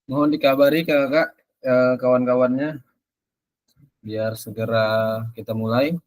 Mohon dikabari kakak kawan-kawannya biar segera kita mulai.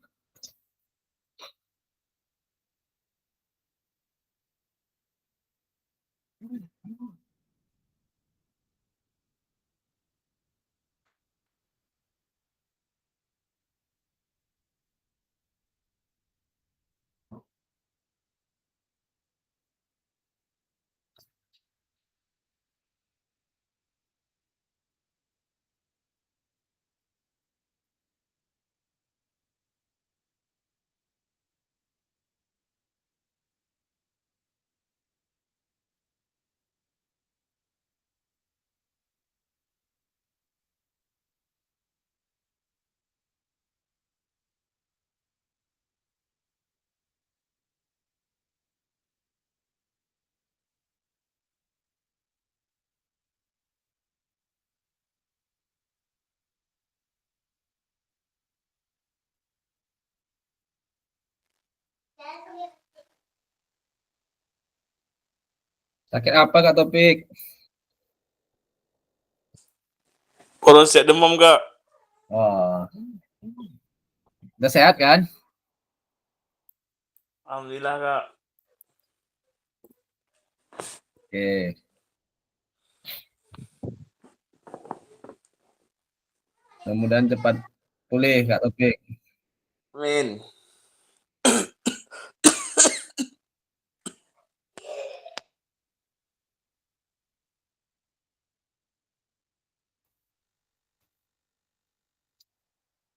Sakit apa Kak Topik? Kalau saya demam Kak. Oh, udah sehat kan? Alhamdulillah Kak. Oke. Mudah-mudahan cepat pulih Kak Topik. Amin.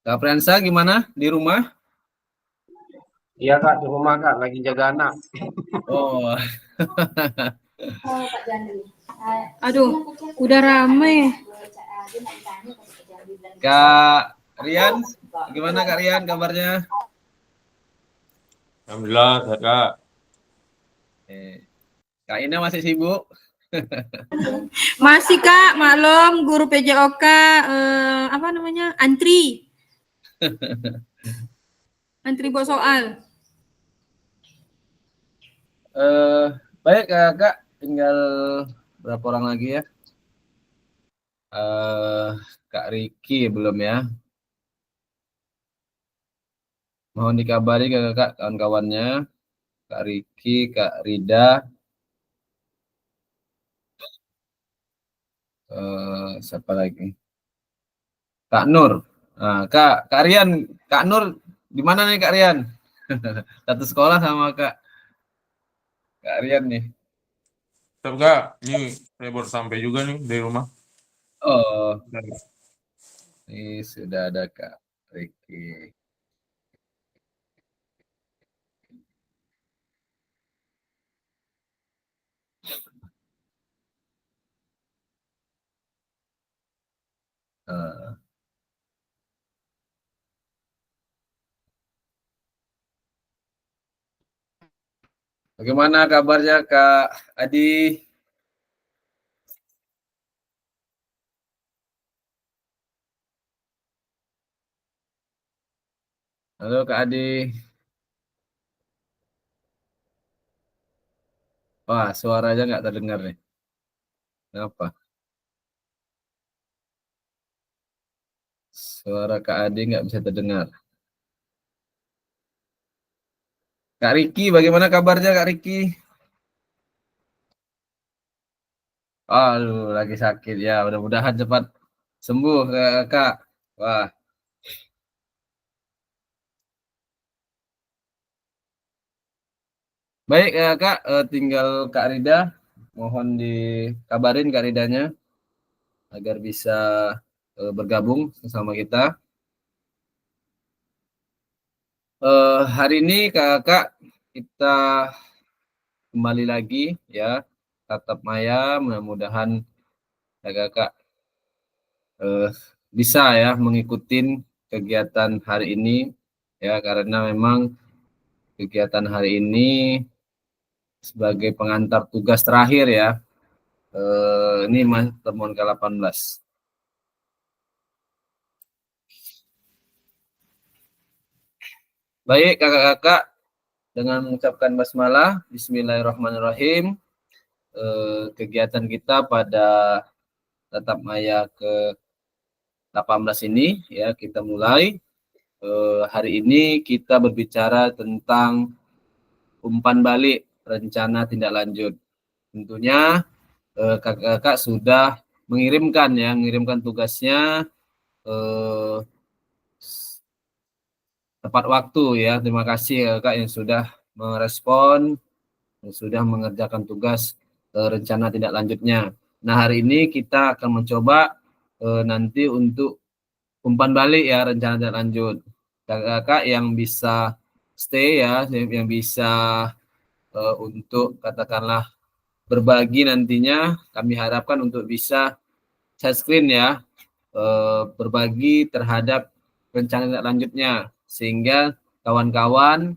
Kak Pransa gimana di rumah? Iya Kak, di rumah Kak, lagi jaga anak. Oh, Aduh, udah rame. Kak Rian, gimana Kak Rian kabarnya? Alhamdulillah sehat Kak. Kak Ina masih sibuk? Masih Kak, maklum guru PJOK apa namanya? Antri buat soal. Baik Kak, tinggal berapa orang lagi ya? Kak Riki belum ya? Mohon dikabari Kak kawan-kawannya. Kak Riki, Kak Rida, siapa lagi? Kak Nur. Nah, Kak Rian, Kak Nur di mana nih Kak Rian? Satu sekolah sama Kak Rian nih. Tetap Kak, ini saya baru sampai juga nih dari rumah. Oh, ini sudah ada Kak Riki. Bagaimana kabarnya Kak Adi? Halo Kak Adi. Wah, suaranya nggak terdengar nih. Kenapa? Suara Kak Adi nggak bisa terdengar. Kak Riki, bagaimana kabarnya Kak Riki? Aduh, lagi sakit ya. Mudah-mudahan cepat sembuh Kak. Wah, baik Kak, tinggal Kak Rida. Mohon dikabarin Kak Ridanya agar bisa bergabung bersama kita. Hari ini Kakak kita kembali lagi ya tatap maya, mudah-mudahan Kakak bisa ya mengikuti kegiatan hari ini ya, karena memang kegiatan hari ini sebagai pengantar tugas terakhir ya. Ini temuan ke-18. Baik kakak-kakak, dengan mengucapkan basmalah, bismillahirrahmanirrahim, kegiatan kita pada tatap maya ke-18 ini ya, kita mulai. Hari ini kita berbicara tentang umpan balik rencana tindak lanjut. Tentunya kakak-kakak sudah mengirimkan tugasnya tepat waktu ya. Terima kasih kakak yang sudah merespon, yang sudah mengerjakan tugas rencana tindak lanjutnya. Nah, hari ini kita akan mencoba nanti untuk umpan balik ya rencana tindak lanjut. Kakak-kakak yang bisa stay ya, yang bisa untuk katakanlah berbagi nantinya, kami harapkan untuk bisa share screen ya, berbagi terhadap rencana tindak lanjutnya, sehingga kawan-kawan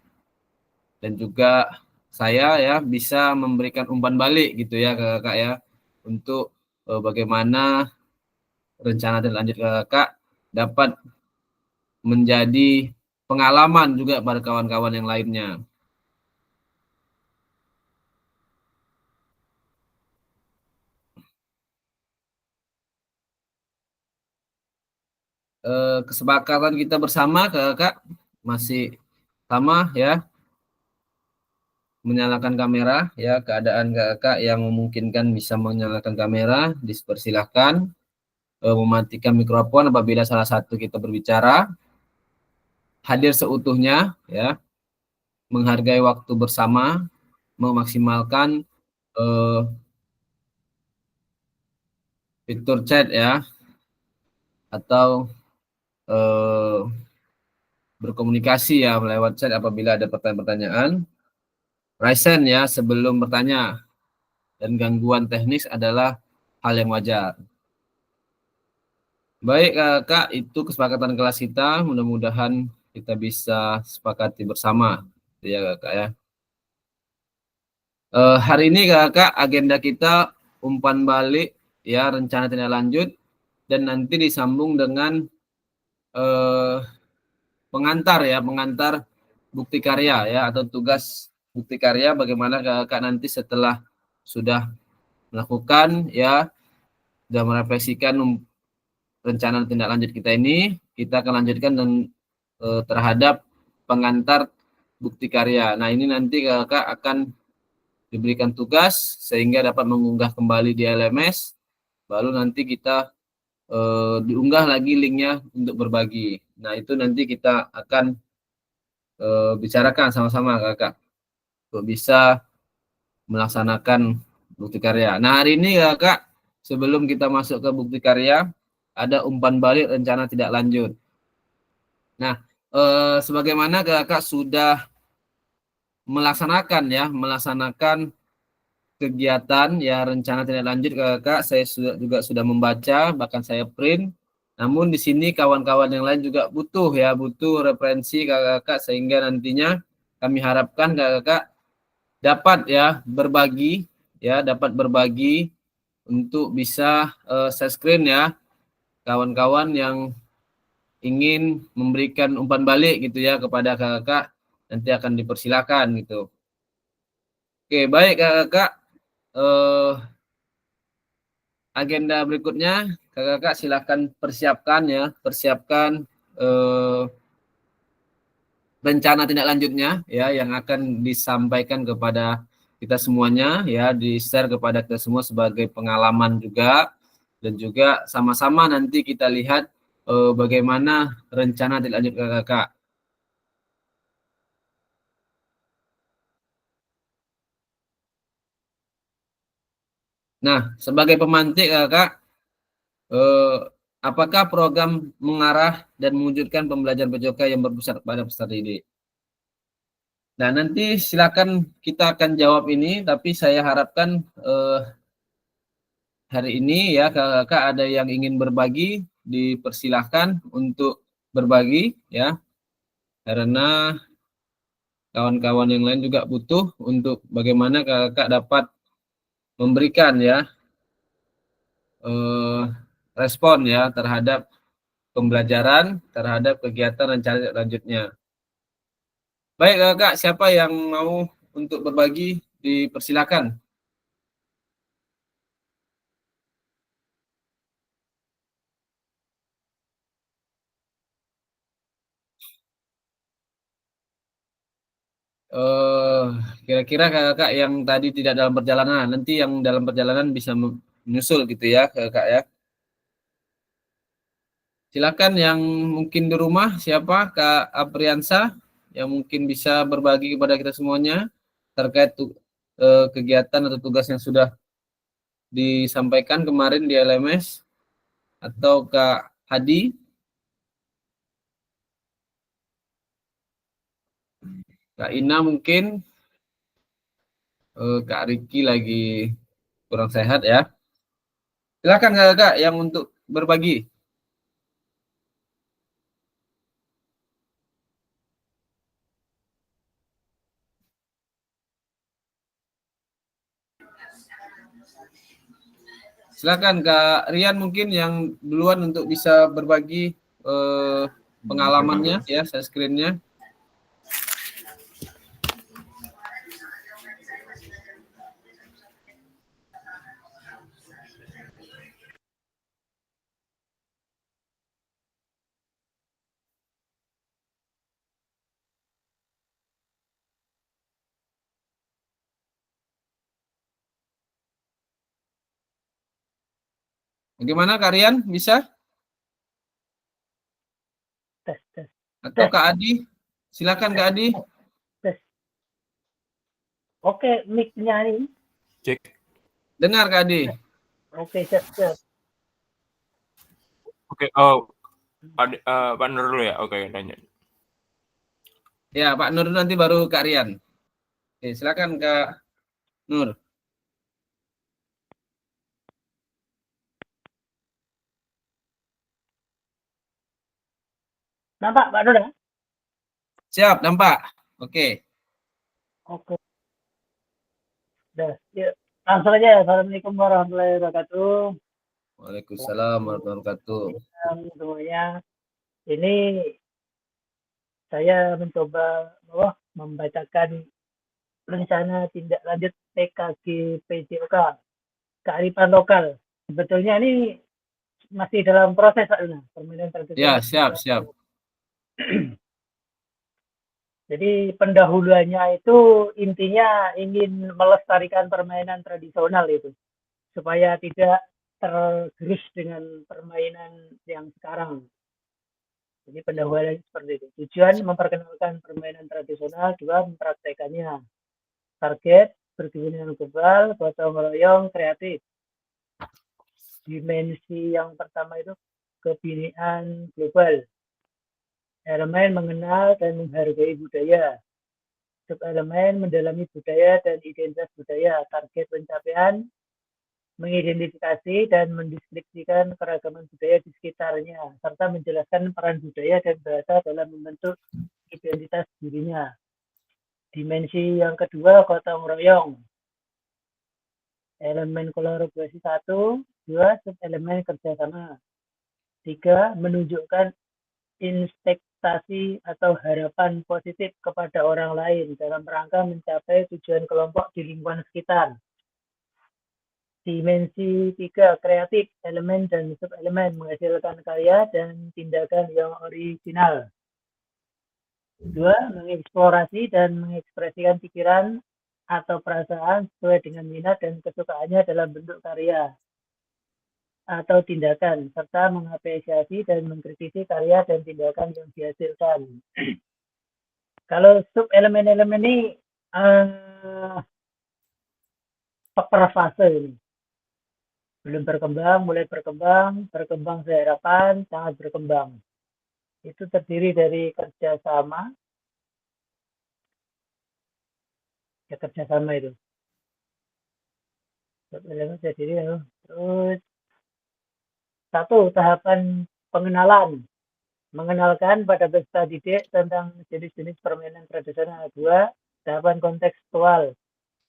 dan juga saya ya bisa memberikan umpan balik gitu ya ke kakak ya, untuk bagaimana rencana tindak lanjut kakak dapat menjadi pengalaman juga pada kawan-kawan yang lainnya. Kesepakatan kita bersama kakak masih sama ya, menyalakan kamera ya, keadaan kakak yang memungkinkan bisa menyalakan kamera dipersilahkan, mematikan mikrofon apabila salah satu kita berbicara, hadir seutuhnya ya, menghargai waktu bersama, memaksimalkan fitur chat ya, atau berkomunikasi ya lewat chat apabila ada pertanyaan-pertanyaan. Raise hand ya sebelum bertanya, dan gangguan teknis adalah hal yang wajar. Baik kakak, itu kesepakatan kelas kita, mudah-mudahan kita bisa sepakati bersama ya kakak ya. Hari ini kakak agenda kita umpan balik ya rencana tindak lanjut, dan nanti disambung dengan pengantar bukti karya ya, atau tugas bukti karya, bagaimana kakak nanti setelah sudah melakukan ya, sudah merefleksikan rencana tindak lanjut kita ini, kita akan lanjutkan dan terhadap pengantar bukti karya. Nah, ini nanti kakak akan diberikan tugas sehingga dapat mengunggah kembali di LMS, baru nanti kita diunggah lagi linknya untuk berbagi. Nah, itu nanti kita akan bicarakan sama-sama kakak untuk bisa melaksanakan bukti karya. Nah, hari ini kakak, sebelum kita masuk ke bukti karya, ada umpan balik rencana tidak lanjut. Nah, sebagaimana kakak sudah melaksanakan kegiatan ya rencana tidak lanjut kakak, saya juga sudah membaca, bahkan saya print. Namun di sini kawan-kawan yang lain juga butuh referensi kakak, sehingga nantinya kami harapkan kakak dapat berbagi untuk bisa share screen ya, kawan-kawan yang ingin memberikan umpan balik gitu ya kepada kakak, nanti akan dipersilakan gitu. Oke, baik kakak, agenda berikutnya kakak silakan persiapkan rencana tindak lanjutnya ya, yang akan disampaikan kepada kita semuanya ya, di-share kepada kita semua sebagai pengalaman juga, dan juga sama-sama nanti kita lihat bagaimana rencana tindak lanjut kakak. Nah, sebagai pemantik kakak, apakah program mengarah dan mewujudkan pembelajaran PJOK yang berpusat pada peserta didik? Nah, nanti silakan kita akan jawab ini, tapi saya harapkan hari ini ya kakak ada yang ingin berbagi, dipersilahkan untuk berbagi ya, karena kawan-kawan yang lain juga butuh untuk bagaimana kakak dapat memberikan ya respon ya terhadap pembelajaran, terhadap kegiatan rencana lanjutnya. Baik kakak, siapa yang mau untuk berbagi, dipersilakan. Kira-kira kakak yang tadi tidak dalam perjalanan, nanti yang dalam perjalanan bisa menyusul gitu ya kakak ya. Silakan yang mungkin di rumah, siapa Kak Apriansa yang mungkin bisa berbagi kepada kita semuanya terkait kegiatan atau tugas yang sudah disampaikan kemarin di LMS, atau Kak Hadi, Kak Ina mungkin, Kak Riki lagi kurang sehat ya. Silakan kakak yang untuk berbagi. Silakan Kak Rian mungkin yang duluan untuk bisa berbagi pengalamannya ya, share screen-nya. Bagaimana Kak Rian, bisa? Tes, tes, Atau Kak Adi? Silakan Kak Adi. tes. Oke, mic-nya ini. Cek. Dengar Kak Adi. Oke, siap. Oke, Pak Nur dulu ya. Oke, tanya. Ya, Pak Nur nanti baru Kak Rian. Oke, silakan Kak Nur. Nampak Pak Nur ya? Siap, nampak. Oke. Oke. Udah, yuk. Langsung aja. Assalamualaikum warahmatullahi wabarakatuh. Waalaikumsalam warahmatullahi wabarakatuh. Semuanya. Ini saya mencoba membacakan rencana tindak lanjut PKG PJOK, kearifan lokal. Sebetulnya ini masih dalam proses Pak Luna, permainan Ya, tradisional. siap. Jadi pendahuluannya itu intinya ingin melestarikan permainan tradisional itu, supaya tidak tergerus dengan permainan yang sekarang. Jadi pendahuluannya seperti itu. Tujuan memperkenalkan permainan tradisional, dua mempraktekannya. Target berkepentingan global, gotong royong, kreatif. Dimensi yang pertama itu kebinaan global. Elemen mengenal dan menghargai budaya. Subelemen mendalami budaya dan identitas budaya. Target pencapaian mengidentifikasi dan mendeskripsikan keragaman budaya di sekitarnya, serta menjelaskan peran budaya dan bahasa dalam membentuk identitas dirinya. Dimensi yang kedua, gotong royong. Elemen kolaborasi 1, 2, subelemen kerjasama. 3, menunjukkan inspektasi atau harapan positif kepada orang lain dalam rangka mencapai tujuan kelompok di lingkungan sekitar. Dimensi 3, kreatif, elemen dan subelemen menghasilkan karya dan tindakan yang original. 2, mengeksplorasi dan mengekspresikan pikiran atau perasaan sesuai dengan minat dan kesukaannya dalam bentuk karya atau tindakan, serta mengapresiasi dan mengkritisi karya dan tindakan yang dihasilkan. Kalau subelemen-elemen ini per fase ini. Belum berkembang, mulai berkembang seharapan, sangat berkembang. Itu terdiri dari kerjasama. Ya, kerjasama itu. Elemen terdiri terus 1, tahapan pengenalan. Mengenalkan pada peserta didik tentang jenis-jenis permainan tradisional. 2, tahapan kontekstual.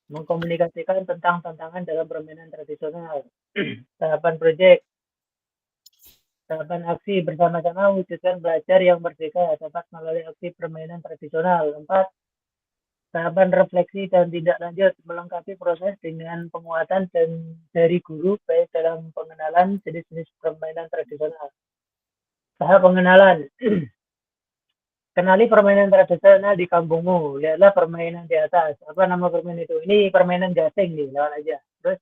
Mengkomunikasikan tentang tantangan dalam permainan tradisional. Tahapan proyek. Tahapan aksi bersama-sama wujudkan belajar yang merdeka dapat melalui aksi permainan tradisional. 4, tahapan refleksi dan tindak lanjut melengkapi proses dengan penguatan dan dari guru baik dalam pengenalan jenis-jenis permainan tradisional. Tahap pengenalan. Kenali permainan tradisional di kampungmu. Lihatlah permainan di atas. Apa nama permainan itu? Ini permainan gasing nih, lewat aja. Terus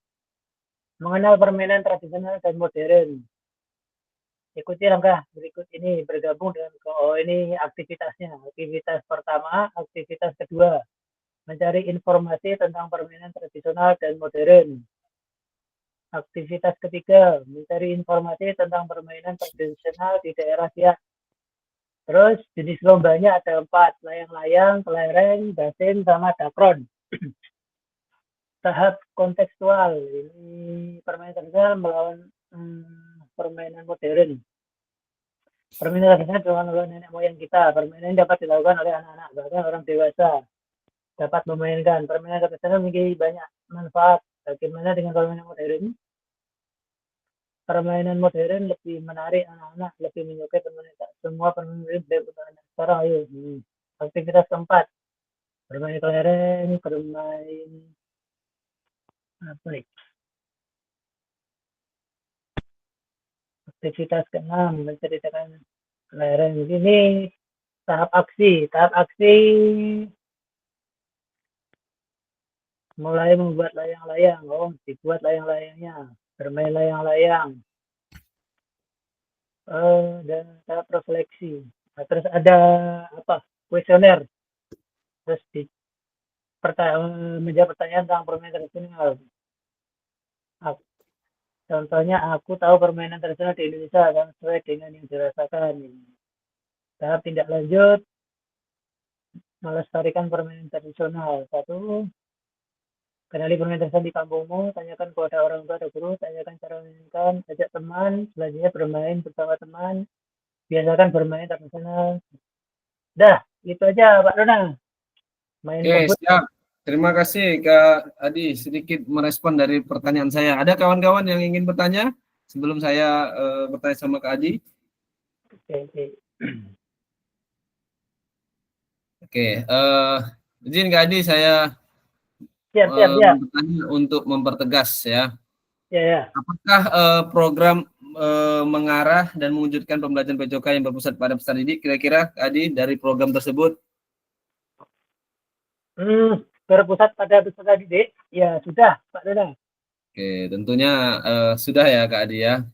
mengenal permainan tradisional dan modern. Ikuti langkah berikut ini bergabung dengan ini aktivitasnya. Aktivitas pertama, aktivitas kedua, mencari informasi tentang permainan tradisional dan modern. Aktivitas ketiga, mencari informasi tentang permainan tradisional di daerah dia. Terus jenis lombanya ada 4, layang-layang, kelereng, gasing, sama dakron. Tahap kontekstual, ini permainan tradisional melawan permainan modern. Permainan tradisional dilakukan oleh nenek moyang kita. Permainan ini dapat dilakukan oleh anak-anak, bahkan orang dewasa dapat memainkan. Permainan tradisional memiliki banyak manfaat. Bagaimana dengan permainan modern? Permainan modern lebih menarik anak-anak, lebih menyukai permainan. Semua permainan modern baik untuk anak. Sekarang ayo, aktivitas keempat, bermain kelereng, bermain apa nih? Aktivitas keenam, menceritakan kelereng. Ini tahap aksi. Tahap aksi mulai membuat layang-layang. Oh, dibuat layang-layangnya. Bermain layang-layang. Dan tahap refleksi. Nah, terus ada apa? Kuesioner. Terus menjawab pertanyaan tentang permainan tradisional. Contohnya, aku tahu permainan tradisional di Indonesia dan sesuai dengan yang dirasakan. Tahap tindak lanjut, melestarikan permainan tradisional. 1, kenali permainan tradisional di kampungmu, tanyakan kepada orang tua atau guru, tanyakan cara memainkan, ajak teman, selanjutnya bermain bersama teman, biasakan bermain tradisional. Dah, itu aja Pak Dona. Main Oke, kebut. siap. Terima kasih Kak Adi, sedikit merespon dari pertanyaan saya. Ada kawan-kawan yang ingin bertanya sebelum saya bertanya sama Kak Adi? Oke. Oke, izin Kak Adi, saya Siap. bertanya untuk mempertegas ya. Ya. Apakah program mengarah dan mewujudkan pembelajaran PJOK yang berpusat pada peserta didik, kira-kira Kak Adi dari program tersebut? Berpusat pada peserta didik, ya sudah Pak Dona. Oke, tentunya sudah ya Kak Adi ya.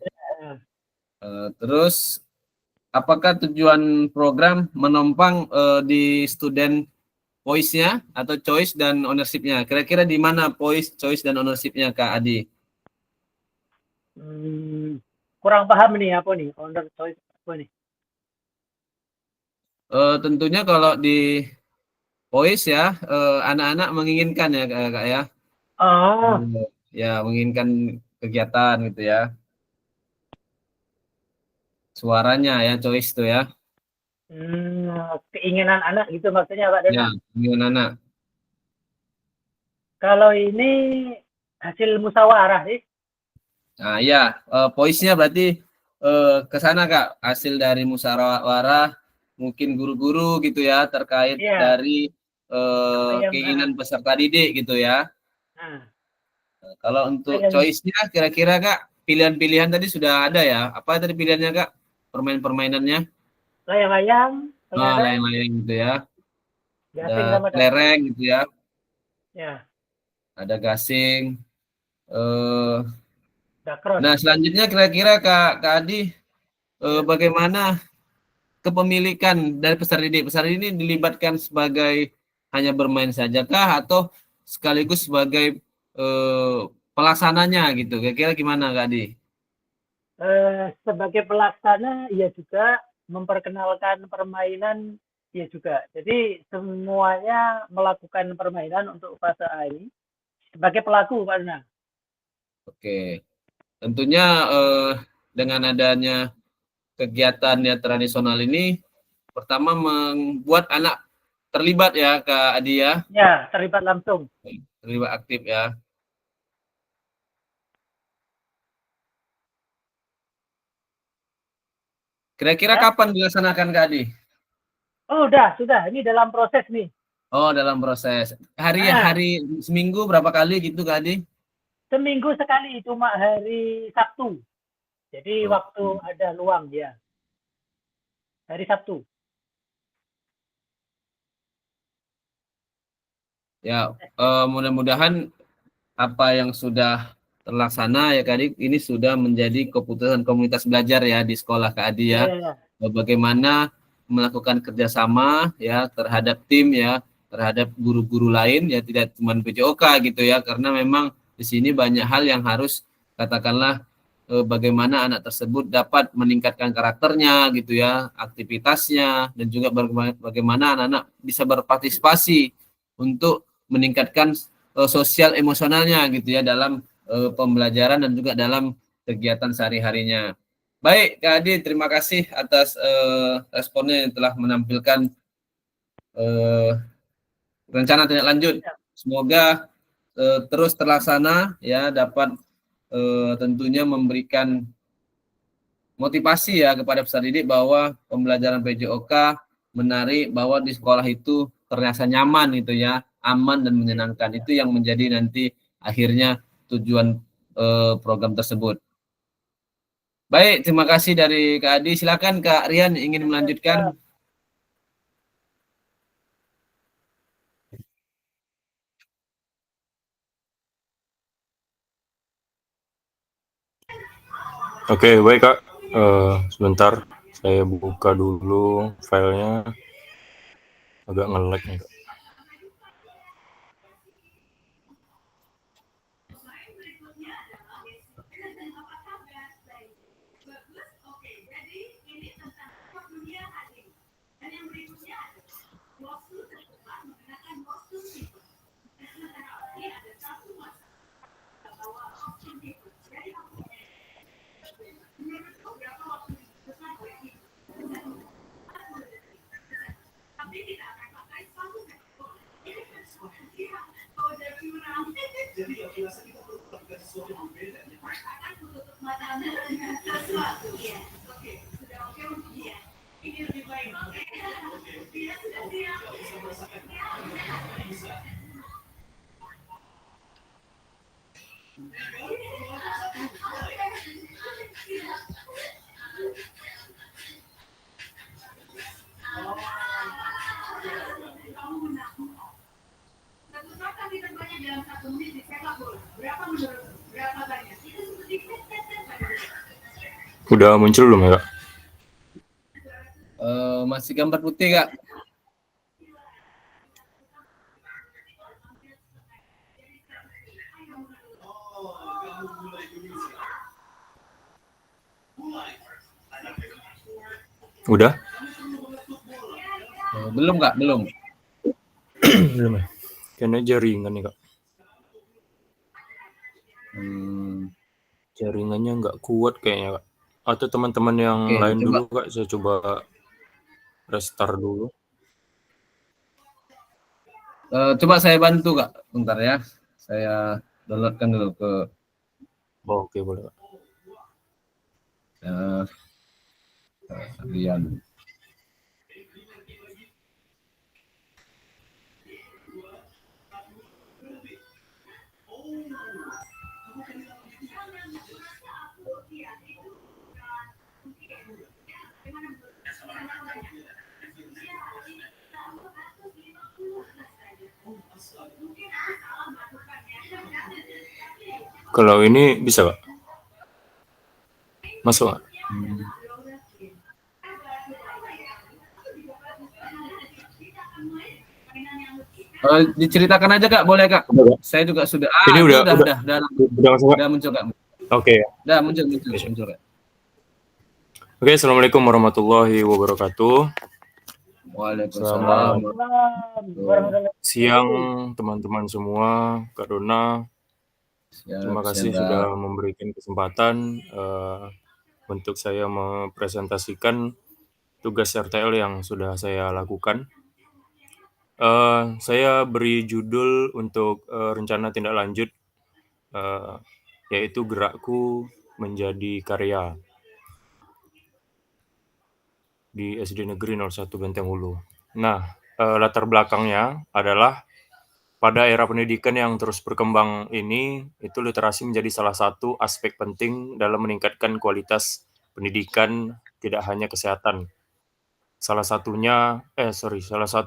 Terus apakah tujuan program menopang di student voice-nya atau choice dan ownership-nya? Kira-kira di mana voice, choice, dan ownership-nya Kak Adi? Kurang paham nih apa nih owner choice apa nih? Tentunya kalau di voice ya, anak-anak menginginkan ya Kak ya. Oh. Ya, menginginkan kegiatan gitu ya. Suaranya ya, choice tuh ya. Keinginan anak gitu maksudnya Pak Dona. Ya, keinginan anak. Kalau ini hasil musyawarah sih. Nah, ya, voice-nya berarti ke sana Kak, hasil dari musyawarah, mungkin guru-guru gitu ya, terkait Iya. dari keinginan peserta didik gitu ya. Nah, Kalau untuk choice-nya kira-kira Kak, pilihan-pilihan tadi sudah ada ya. Apa tadi pilihannya Kak? Permain-permainannya? layang-layang, Layang-layang gitu ya. gasing Ada sama kelereng gitu ya. Ya. Ada gasing. Dakron. Nah, selanjutnya kira-kira Kak Adi, bagaimana kepemilikan dari peserta didik? Peserta didik ini dilibatkan sebagai hanya bermain saja kah atau sekaligus sebagai pelaksananya gitu? Kira-kira gimana Kak Adi? Sebagai pelaksana, ia juga memperkenalkan permainan, ia juga. Jadi semuanya melakukan permainan untuk fase A ini sebagai pelaku, Pak Dona. Oke, tentunya dengan adanya kegiatan ya tradisional ini, pertama membuat anak terlibat ya Kak Adi ya? Ya, terlibat langsung. Terlibat aktif ya. Kira-kira kapan dilaksanakan Kak Adi? Oh, sudah. Ini dalam proses nih. Oh, dalam proses. Hari seminggu berapa kali gitu Kak Adi? Seminggu sekali, cuma hari Sabtu. Jadi waktu ada luang ya. Hari Sabtu. Ya, mudah-mudahan apa yang sudah terlaksana ya Kak Adi, ini sudah menjadi keputusan komunitas belajar ya di sekolah Kak Adi ya. Ya. Bagaimana melakukan kerjasama ya terhadap tim ya, terhadap guru-guru lain ya, tidak cuma PJOK gitu ya, karena memang di sini banyak hal yang harus katakanlah bagaimana anak tersebut dapat meningkatkan karakternya gitu ya, aktivitasnya, dan juga bagaimana anak-anak bisa berpartisipasi untuk meningkatkan sosial emosionalnya gitu ya dalam pembelajaran dan juga dalam kegiatan sehari-harinya. Baik, Kak Adi, terima kasih atas responnya yang telah menampilkan rencana tindak lanjut. Semoga terus terlaksana ya, dapat tentunya memberikan motivasi ya kepada peserta didik bahwa pembelajaran PJOK menarik, bahwa di sekolah itu terasa nyaman gitu ya, aman dan menyenangkan. Itu yang menjadi nanti akhirnya tujuan program tersebut. Baik, terima kasih dari Kak Adi. Silakan Kak Rian ingin melanjutkan. Oke, baik Kak. Sebentar, saya buka dulu filenya. Agak nge-lag nih Kak. Udah muncul belum ya Kak? Masih gambar putih Kak. Udah? Belum Kak, belum. Belum ya? Kayaknya jaringan nih Kak. Jaringannya nggak kuat kayaknya Kak. Atau teman-teman yang Oke, lain coba. dulu Kak, saya coba restart dulu. Coba saya bantu Kak, bentar ya. Saya downloadkan dulu ke Oke, boleh Kak. Rian. Kalau ini bisa Kak? Masuk Kak? Diceritakan aja Kak, boleh Kak? Saya juga sudah. Ini udah masuk Kak. Udah muncul Kak. Oke. Udah muncul Kak. Oke, assalamualaikum warahmatullahi wabarakatuh. Waalaikumsalam. Siang teman-teman semua, Kak Dona. Terima kasih sudah memberikan kesempatan untuk saya mempresentasikan tugas RTL yang sudah saya lakukan. Saya beri judul untuk rencana tindak lanjut, yaitu Gerakku Menjadi Karya di SD Negeri 01 Benteng Hulu. Nah, latar belakangnya adalah pada era pendidikan yang terus berkembang ini, itu literasi menjadi salah satu aspek penting dalam meningkatkan kualitas pendidikan, tidak hanya kesehatan. Salah satu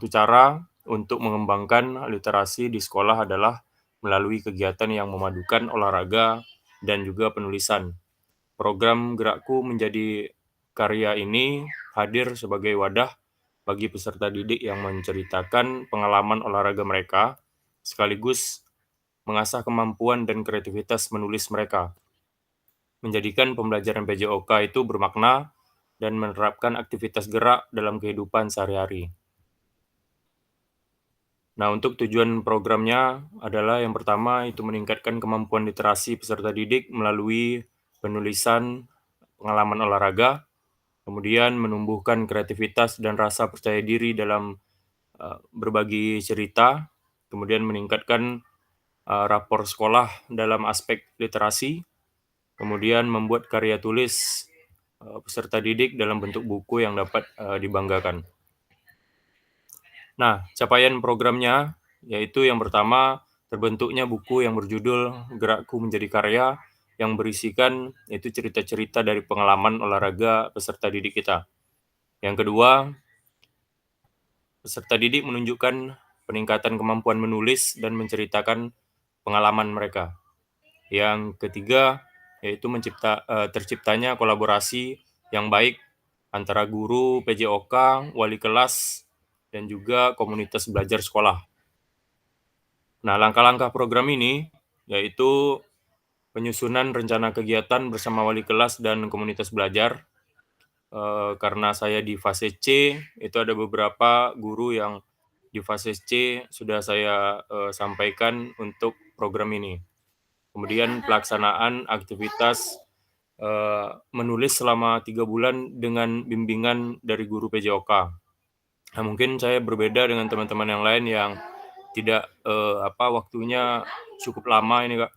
cara untuk mengembangkan literasi di sekolah adalah melalui kegiatan yang memadukan olahraga dan juga penulisan. Program Gerakku Menjadi Karya ini hadir sebagai wadah bagi peserta didik yang menceritakan pengalaman olahraga mereka, sekaligus mengasah kemampuan dan kreativitas menulis mereka, menjadikan pembelajaran PJOK itu bermakna dan menerapkan aktivitas gerak dalam kehidupan sehari-hari. Nah, untuk tujuan programnya adalah yang pertama itu meningkatkan kemampuan literasi peserta didik melalui penulisan pengalaman olahraga, kemudian menumbuhkan kreativitas dan rasa percaya diri dalam berbagi cerita, kemudian meningkatkan rapor sekolah dalam aspek literasi, kemudian membuat karya tulis peserta didik dalam bentuk buku yang dapat dibanggakan. Nah, capaian programnya yaitu yang pertama, terbentuknya buku yang berjudul Gerakku Menjadi Karya yang berisikan itu cerita-cerita dari pengalaman olahraga peserta didik kita. Yang kedua, peserta didik menunjukkan peningkatan kemampuan menulis dan menceritakan pengalaman mereka. Yang ketiga, yaitu terciptanya kolaborasi yang baik antara guru, PJOK, wali kelas, dan juga komunitas belajar sekolah. Nah, langkah-langkah program ini yaitu penyusunan rencana kegiatan bersama wali kelas dan komunitas belajar. Karena saya di fase C, itu ada beberapa guru yang di fase C sudah saya sampaikan untuk program ini. Kemudian pelaksanaan aktivitas menulis selama 3 bulan dengan bimbingan dari guru PJOK. Nah, mungkin saya berbeda dengan teman-teman yang lain yang tidak waktunya cukup lama ini Kak,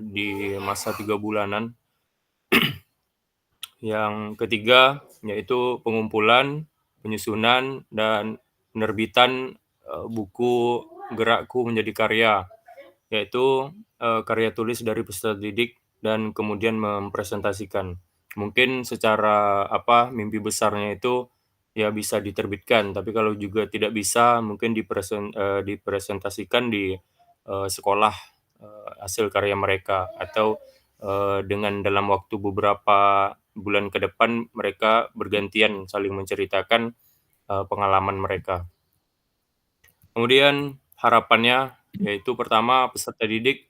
di masa 3 bulanan. Yang ketiga yaitu pengumpulan, penyusunan, dan penerbitan buku Gerakku Menjadi Karya, yaitu karya tulis dari peserta didik dan kemudian mempresentasikan. Mungkin secara mimpi besarnya itu ya bisa diterbitkan, tapi kalau juga tidak bisa mungkin dipresentasikan di sekolah hasil karya mereka, atau dengan dalam waktu beberapa bulan ke depan mereka bergantian saling menceritakan pengalaman mereka. Kemudian harapannya yaitu pertama, peserta didik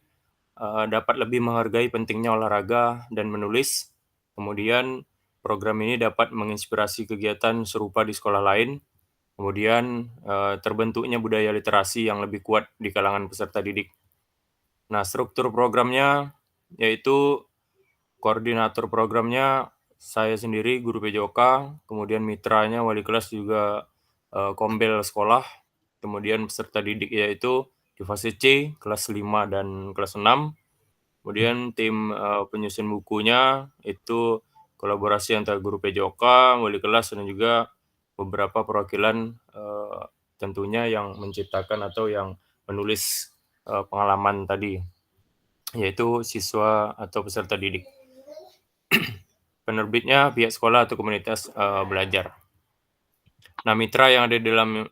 dapat lebih menghargai pentingnya olahraga dan menulis. Kemudian program ini dapat menginspirasi kegiatan serupa di sekolah lain. Kemudian terbentuknya budaya literasi yang lebih kuat di kalangan peserta didik. Nah, struktur programnya yaitu koordinator programnya saya sendiri, guru PJOK, kemudian mitranya wali kelas juga kombel sekolah, kemudian peserta didik yaitu di fase C, kelas 5 dan kelas 6. Kemudian tim penyusun bukunya itu kolaborasi antara guru PJOK, wali kelas, dan juga beberapa perwakilan tentunya yang menciptakan atau yang menulis pengalaman tadi, yaitu siswa atau peserta didik. Penerbitnya pihak sekolah atau komunitas belajar. Nah, mitra yang ada di dalam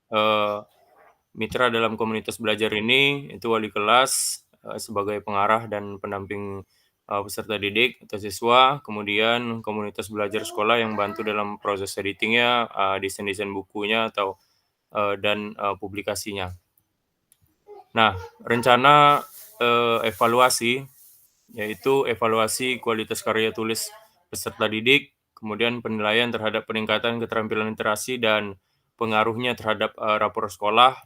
mitra dalam komunitas belajar ini itu wali kelas sebagai pengarah dan pendamping peserta didik atau siswa, kemudian komunitas belajar sekolah yang bantu dalam proses editingnya, desain-desain bukunya atau dan publikasinya. Nah, rencana evaluasi yaitu evaluasi kualitas karya tulis peserta didik, kemudian penilaian terhadap peningkatan keterampilan literasi dan pengaruhnya terhadap rapor sekolah,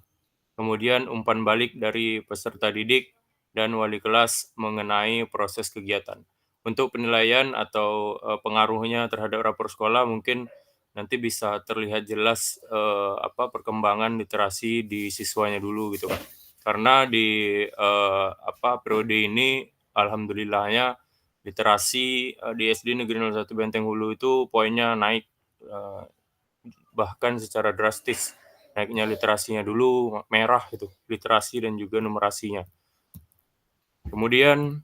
kemudian umpan balik dari peserta didik dan wali kelas mengenai proses kegiatan. Untuk penilaian atau pengaruhnya terhadap rapor sekolah mungkin nanti bisa terlihat jelas perkembangan literasi di siswanya dulu gitu kan. Karena di periode ini alhamdulillahnya literasi di SD Negeri 01 Benteng Hulu itu poinnya naik bahkan secara drastis. Naiknya literasinya dulu merah gitu, literasi dan juga numerasinya. Kemudian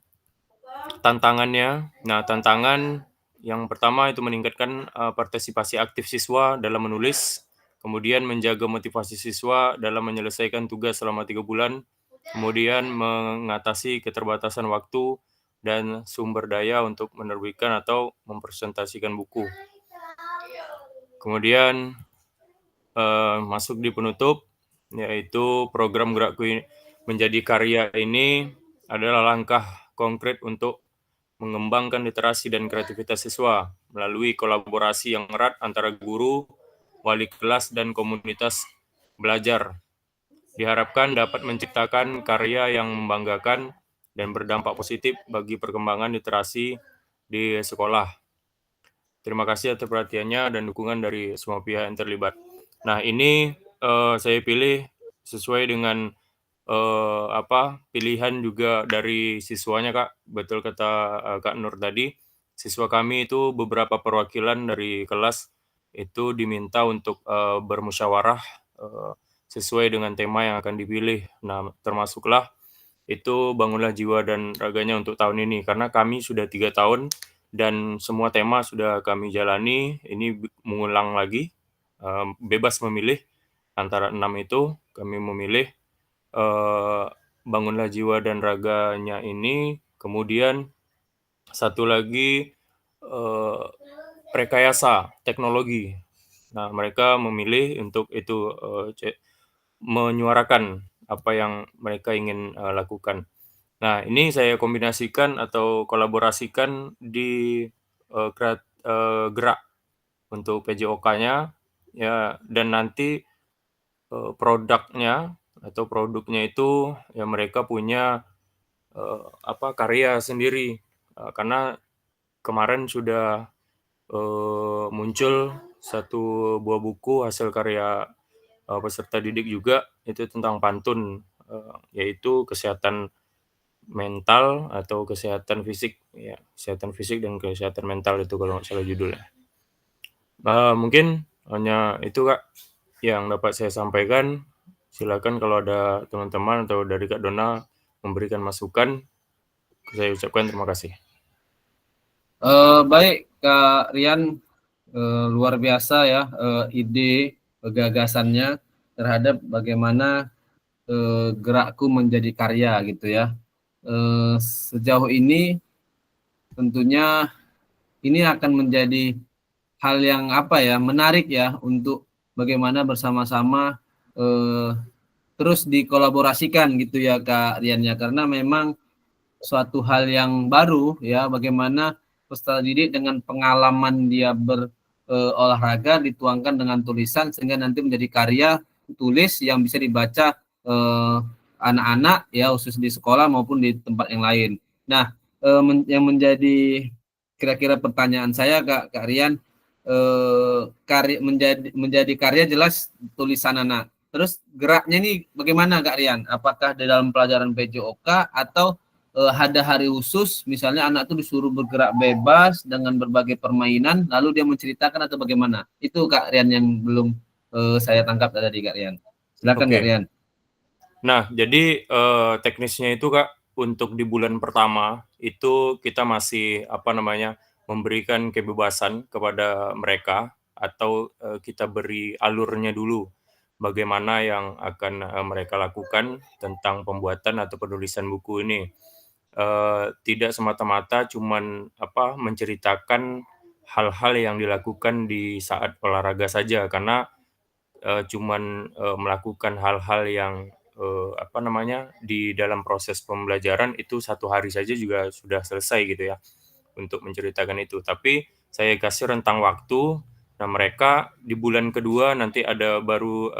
tantangannya, tantangan yang pertama itu meningkatkan partisipasi aktif siswa dalam menulis, kemudian menjaga motivasi siswa dalam menyelesaikan tugas selama 3 bulan, kemudian mengatasi keterbatasan waktu dan sumber daya untuk menerbitkan atau mempresentasikan buku. Kemudian masuk di penutup, yaitu program Gerakku Menjadi Karya ini adalah langkah konkret untuk mengembangkan literasi dan kreativitas siswa melalui kolaborasi yang erat antara guru, wali kelas, dan komunitas belajar. Diharapkan dapat menciptakan karya yang membanggakan dan berdampak positif bagi perkembangan literasi di sekolah. Terima kasih atas perhatiannya dan dukungan dari semua pihak yang terlibat. Nah, ini saya pilih sesuai dengan pilihan juga dari siswanya, Kak. Betul kata Kak Nur tadi, siswa kami itu beberapa perwakilan dari kelas itu diminta untuk bermusyawarah sesuai dengan tema yang akan dipilih. Nah, termasuklah itu Bangunlah Jiwa dan Raganya untuk tahun ini, karena kami sudah 3 tahun dan semua tema sudah kami jalani. Ini mengulang lagi, bebas memilih antara 6 itu. Kami memilih Bangunlah Jiwa dan Raganya ini, kemudian satu lagi Rekayasa Teknologi. Nah, mereka memilih untuk itu menyuarakan apa yang mereka ingin lakukan. Nah, ini saya kombinasikan atau kolaborasikan di Gerak untuk PJOK-nya, ya, dan nanti produknya itu ya mereka punya karya sendiri, karena kemarin sudah muncul satu buah buku hasil karya peserta didik juga, itu tentang pantun, yaitu kesehatan mental atau kesehatan fisik, ya, kesehatan fisik dan kesehatan mental itu kalau nggak salah judulnya. Mungkin hanya itu, Kak, yang dapat saya sampaikan. Silakan kalau ada teman-teman atau dari Kak Dona memberikan masukan, saya ucapkan terima kasih. Baik Kak Rian, luar biasa ya ide gagasannya terhadap bagaimana Gerakku Menjadi Karya gitu ya. Sejauh ini tentunya ini akan menjadi hal yang menarik ya untuk bagaimana bersama-sama terus dikolaborasikan gitu ya Kak Rian ya, karena memang suatu hal yang baru ya, bagaimana peserta didik dengan pengalaman dia berolahraga dituangkan dengan tulisan sehingga nanti menjadi karya tulis yang bisa dibaca anak-anak ya, khusus di sekolah maupun di tempat yang lain. Nah, yang menjadi kira-kira pertanyaan saya Kak Rian, karya menjadi karya jelas tulisan anak. Terus geraknya ini bagaimana Kak Rian? Apakah di dalam pelajaran PJOK atau ada hari khusus, misalnya anak tuh disuruh bergerak bebas dengan berbagai permainan, lalu dia menceritakan atau bagaimana? Itu Kak Rian yang belum saya tangkap tadi Kak Rian. Silakan Kak Rian. Nah, jadi teknisnya itu Kak, untuk di bulan pertama itu kita masih memberikan kebebasan kepada mereka, atau kita beri alurnya dulu bagaimana yang akan mereka lakukan tentang pembuatan atau penulisan buku ini. Tidak semata-mata cuman menceritakan hal-hal yang dilakukan di saat olahraga saja, karena cuman melakukan hal-hal yang di dalam proses pembelajaran itu 1 hari saja juga sudah selesai gitu ya untuk menceritakan itu. Tapi saya kasih rentang waktu. Nah, mereka di bulan kedua nanti ada baru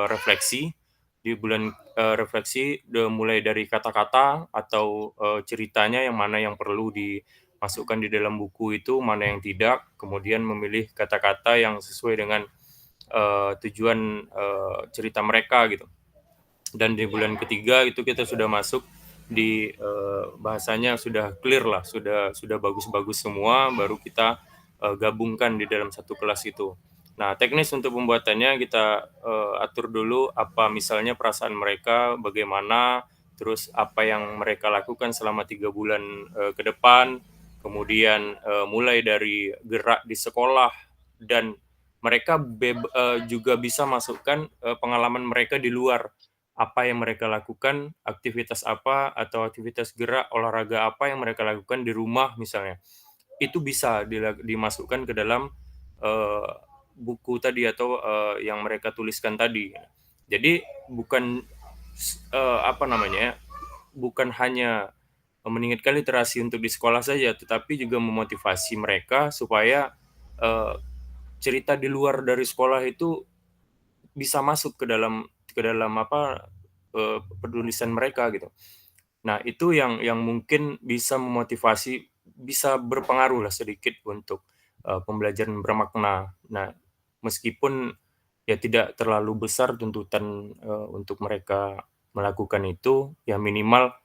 refleksi. Di bulan refleksi mulai dari kata-kata atau ceritanya yang mana yang perlu dimasukkan di dalam buku itu, mana yang tidak, kemudian memilih kata-kata yang sesuai dengan tujuan cerita mereka gitu. Dan di bulan ketiga itu kita sudah masuk di bahasanya sudah clear lah, sudah bagus-bagus semua, baru kita gabungkan di dalam satu kelas itu. Nah, teknis untuk pembuatannya kita atur dulu apa misalnya perasaan mereka bagaimana, terus apa yang mereka lakukan selama 3 bulan ke depan, kemudian mulai dari gerak di sekolah dan mereka juga bisa masukkan pengalaman mereka di luar, apa yang mereka lakukan, aktivitas apa atau aktivitas gerak olahraga apa yang mereka lakukan di rumah misalnya. Itu bisa dimasukkan ke dalam buku tadi atau yang mereka tuliskan tadi. Jadi bukan bukan hanya meningkatkan literasi untuk di sekolah saja, tetapi juga memotivasi mereka supaya cerita di luar dari sekolah itu bisa masuk ke dalam penulisan mereka gitu. Nah, itu yang mungkin bisa memotivasi, bisa berpengaruh lah sedikit untuk pembelajaran bermakna. Nah, meskipun ya tidak terlalu besar tuntutan untuk mereka melakukan itu, ya minimal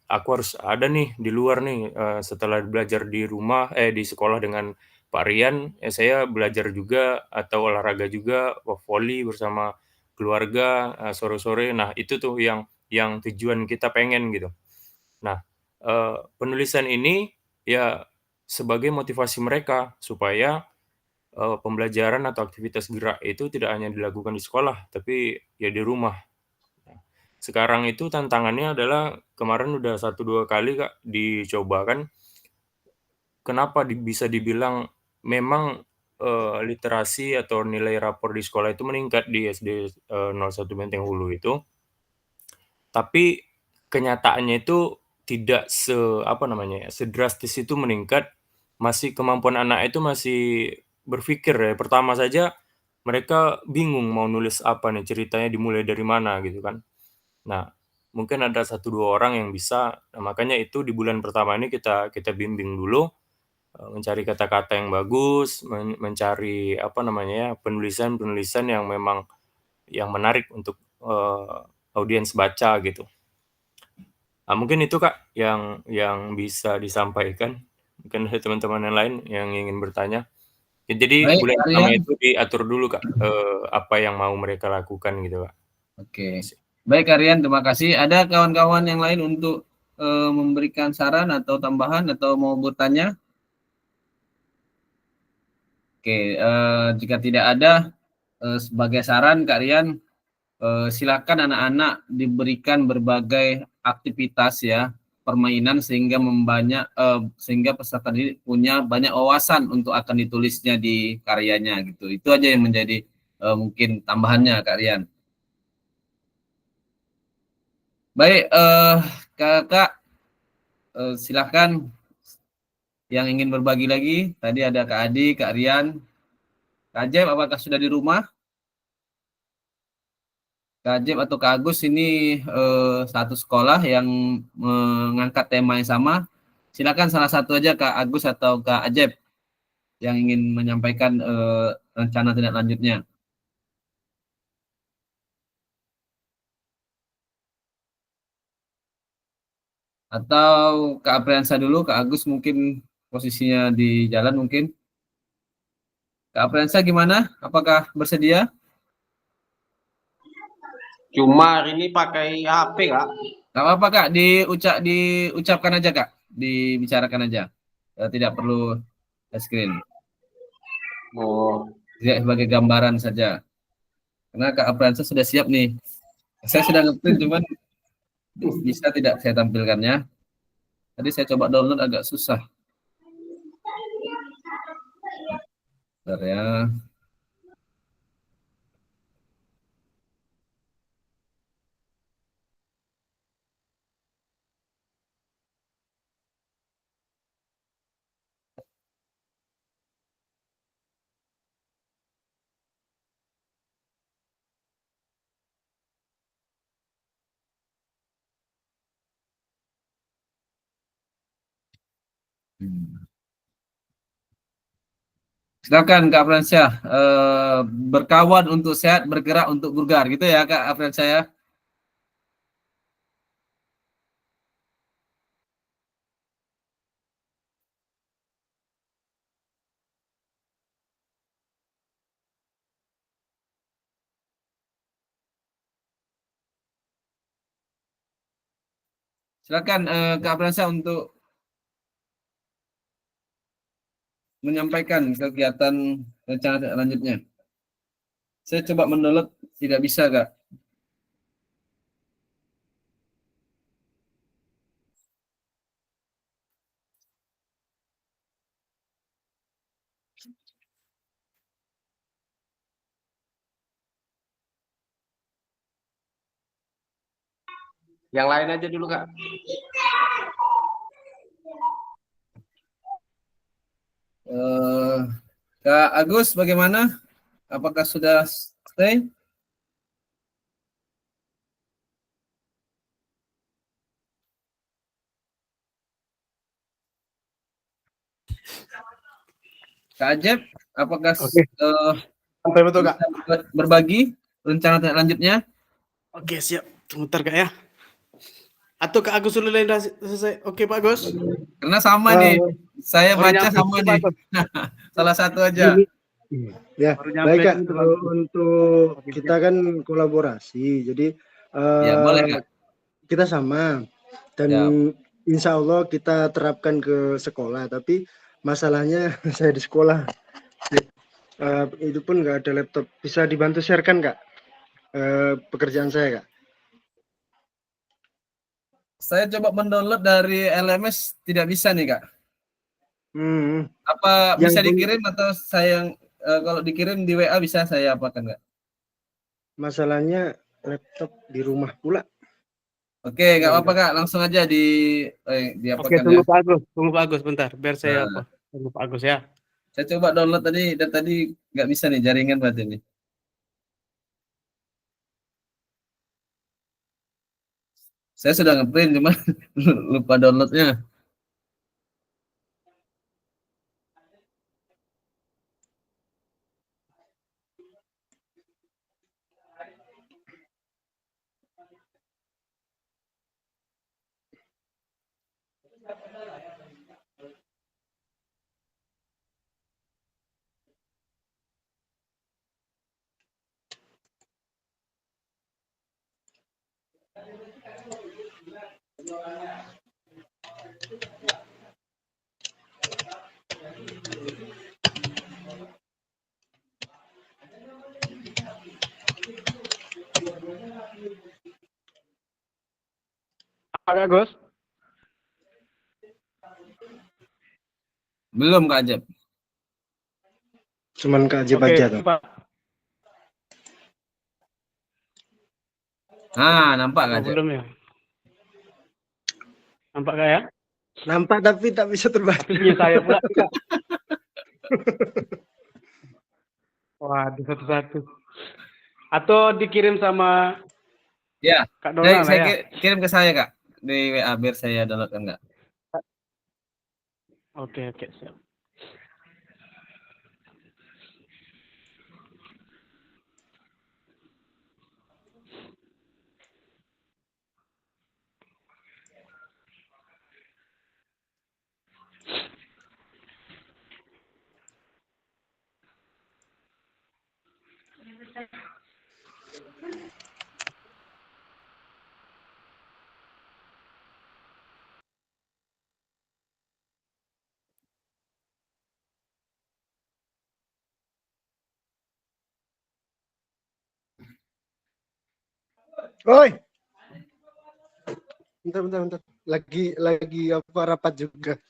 aku harus ada nih di luar nih setelah belajar di rumah di sekolah dengan Pak Rian, ya saya belajar juga atau olahraga juga, voli bersama keluarga sore-sore. Nah, itu tuh yang tujuan kita pengen gitu. Nah, penulisan ini ya sebagai motivasi mereka supaya pembelajaran atau aktivitas gerak itu tidak hanya dilakukan di sekolah, tapi ya di rumah. Nah, sekarang itu tantangannya adalah kemarin udah 1-2 kali Kak dicoba kan, kenapa bisa dibilang memang literasi atau nilai rapor di sekolah itu meningkat di SD 01 Menteng Hulu itu, tapi kenyataannya itu tidak sedrastis itu meningkat, kemampuan anak itu masih berpikir ya, pertama saja mereka bingung mau nulis apa nih, ceritanya dimulai dari mana gitu kan. Nah, mungkin ada 1-2 orang yang bisa, nah makanya itu di bulan pertama ini kita bimbing dulu, mencari kata-kata yang bagus, mencari penulisan-penulisan yang memang yang menarik untuk audiens baca gitu. Nah, mungkin itu Kak yang bisa disampaikan. Mungkin ada teman-teman yang lain yang ingin bertanya. Ya, jadi Baik, bulan pertama Aryan. itu diatur dulu Kak, apa yang mau mereka lakukan gitu Kak. Oke. Baik, Aryan, terima kasih. Ada kawan-kawan yang lain untuk memberikan saran atau tambahan atau mau bertanya? Oke, jika tidak ada, sebagai saran Kak Rian, silakan anak-anak diberikan berbagai aktivitas ya, permainan sehingga sehingga peserta didik punya banyak wawasan untuk akan ditulisnya di karyanya gitu. Itu aja yang menjadi mungkin tambahannya Kak Rian. Baik, Kakak, silakan yang ingin berbagi lagi. Tadi ada Kak Adi, Kak Rian, Kak Jeb, apakah sudah di rumah? Kak Jeb atau Kak Agus ini satu sekolah yang mengangkat tema yang sama. Silakan salah satu aja Kak Agus atau Kak Ajeb yang ingin menyampaikan rencana tindak lanjutnya. Atau Kak Apriansa dulu, Kak Agus mungkin posisinya di jalan mungkin. Kak Apriansa gimana? Apakah bersedia? Cuma hari ini pakai HP, Kak. Gak apa-apa Kak, diucapkan aja Kak, dibicarakan aja. Tidak perlu screen. Oh, Tidak sebagai gambaran saja. Karena Kak Apriansa sudah siap nih. Saya sudah ngeprint cuman bisa tidak saya tampilkannya. Tadi saya coba download agak susah. Bentar ya. Silakan Kak Afransyah, berkawan untuk sehat, bergerak untuk bugar, gitu ya Kak Afransyah ya. Silakan Kak Afransyah untuk menyampaikan kegiatan rencana tindak lanjutnya. Saya coba mendownload, tidak bisa, Kak. Yang lain aja dulu Kak. Kak Agus, bagaimana? Apakah sudah stay? Kak Ajep, apakah Oke. Sampai betul Kak. bisa berbagi rencana tindak lanjutnya? Oke siap. Sebentar Kak ya. Atau Kak Agus dulu lain selesai. Oke Pak Agus. Karena sama nih, saya baru baca nyampe sama itu, nih. Pak. Salah satu aja. Ya, Baru nyampe baik Kak. itu, Pak. Untuk Oke, kita kan kolaborasi, jadi Ya, boleh, Kak. kita sama dan Ya. insya Allah kita terapkan ke sekolah. Tapi masalahnya saya di sekolah, itu pun nggak ada laptop. Bisa dibantu sharekan Kak pekerjaan saya Kak? Saya coba mendownload dari LMS, tidak bisa nih, Kak. Apa Yang bisa dikirim atau saya kalau dikirim di WA bisa saya apakan, Kak? Masalahnya laptop di rumah pula. Oke, nggak apa-apa, Kak. Langsung aja Oke, diapakan tunggu ya. Pak Agus. Tunggu Pak Agus bentar. Biar saya Nah. Tunggu Pak Agus ya. Saya coba download tadi, dan tadi nggak bisa nih, jaringan berarti ini. Saya sudah ngeprint, cuma lupa downloadnya. Pak Agus. Belum, Kak Ajep. Cuman Kak Ajep Oke, aja tuh. Pak. Nah, nampak, Kak Ajep. Belum ya. Nampak Kak ya? Nampak tapi tak bisa terbaca. Tapi saya pula Kak. Waduh, satu-satu. Atau dikirim sama Ya, Kak Donald saya ya? kirim ke saya, Kak. Di WA biar saya downloadkan, Kak. Oke, siap. Oi. Bentar. Lagi apa rapat juga.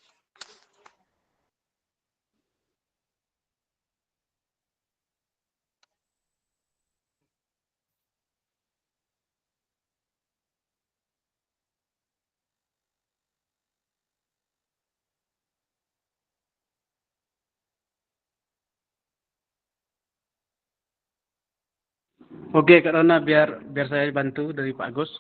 Oke, Kak Rona, biar saya bantu dari Pak Agus.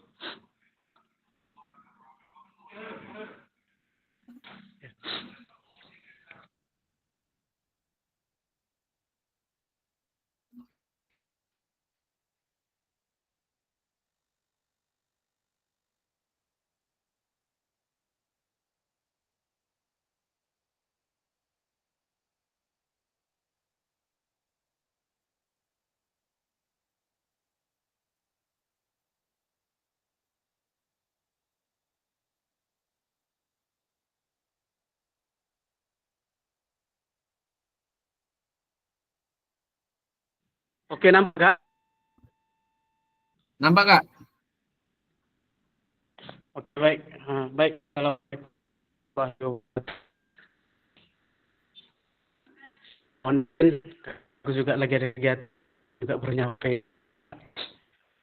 Oke, nampak Kak? Nampak Kak? Oke, baik. Baik, kalau aku juga lagi ada kegiatan juga bernyampaikan.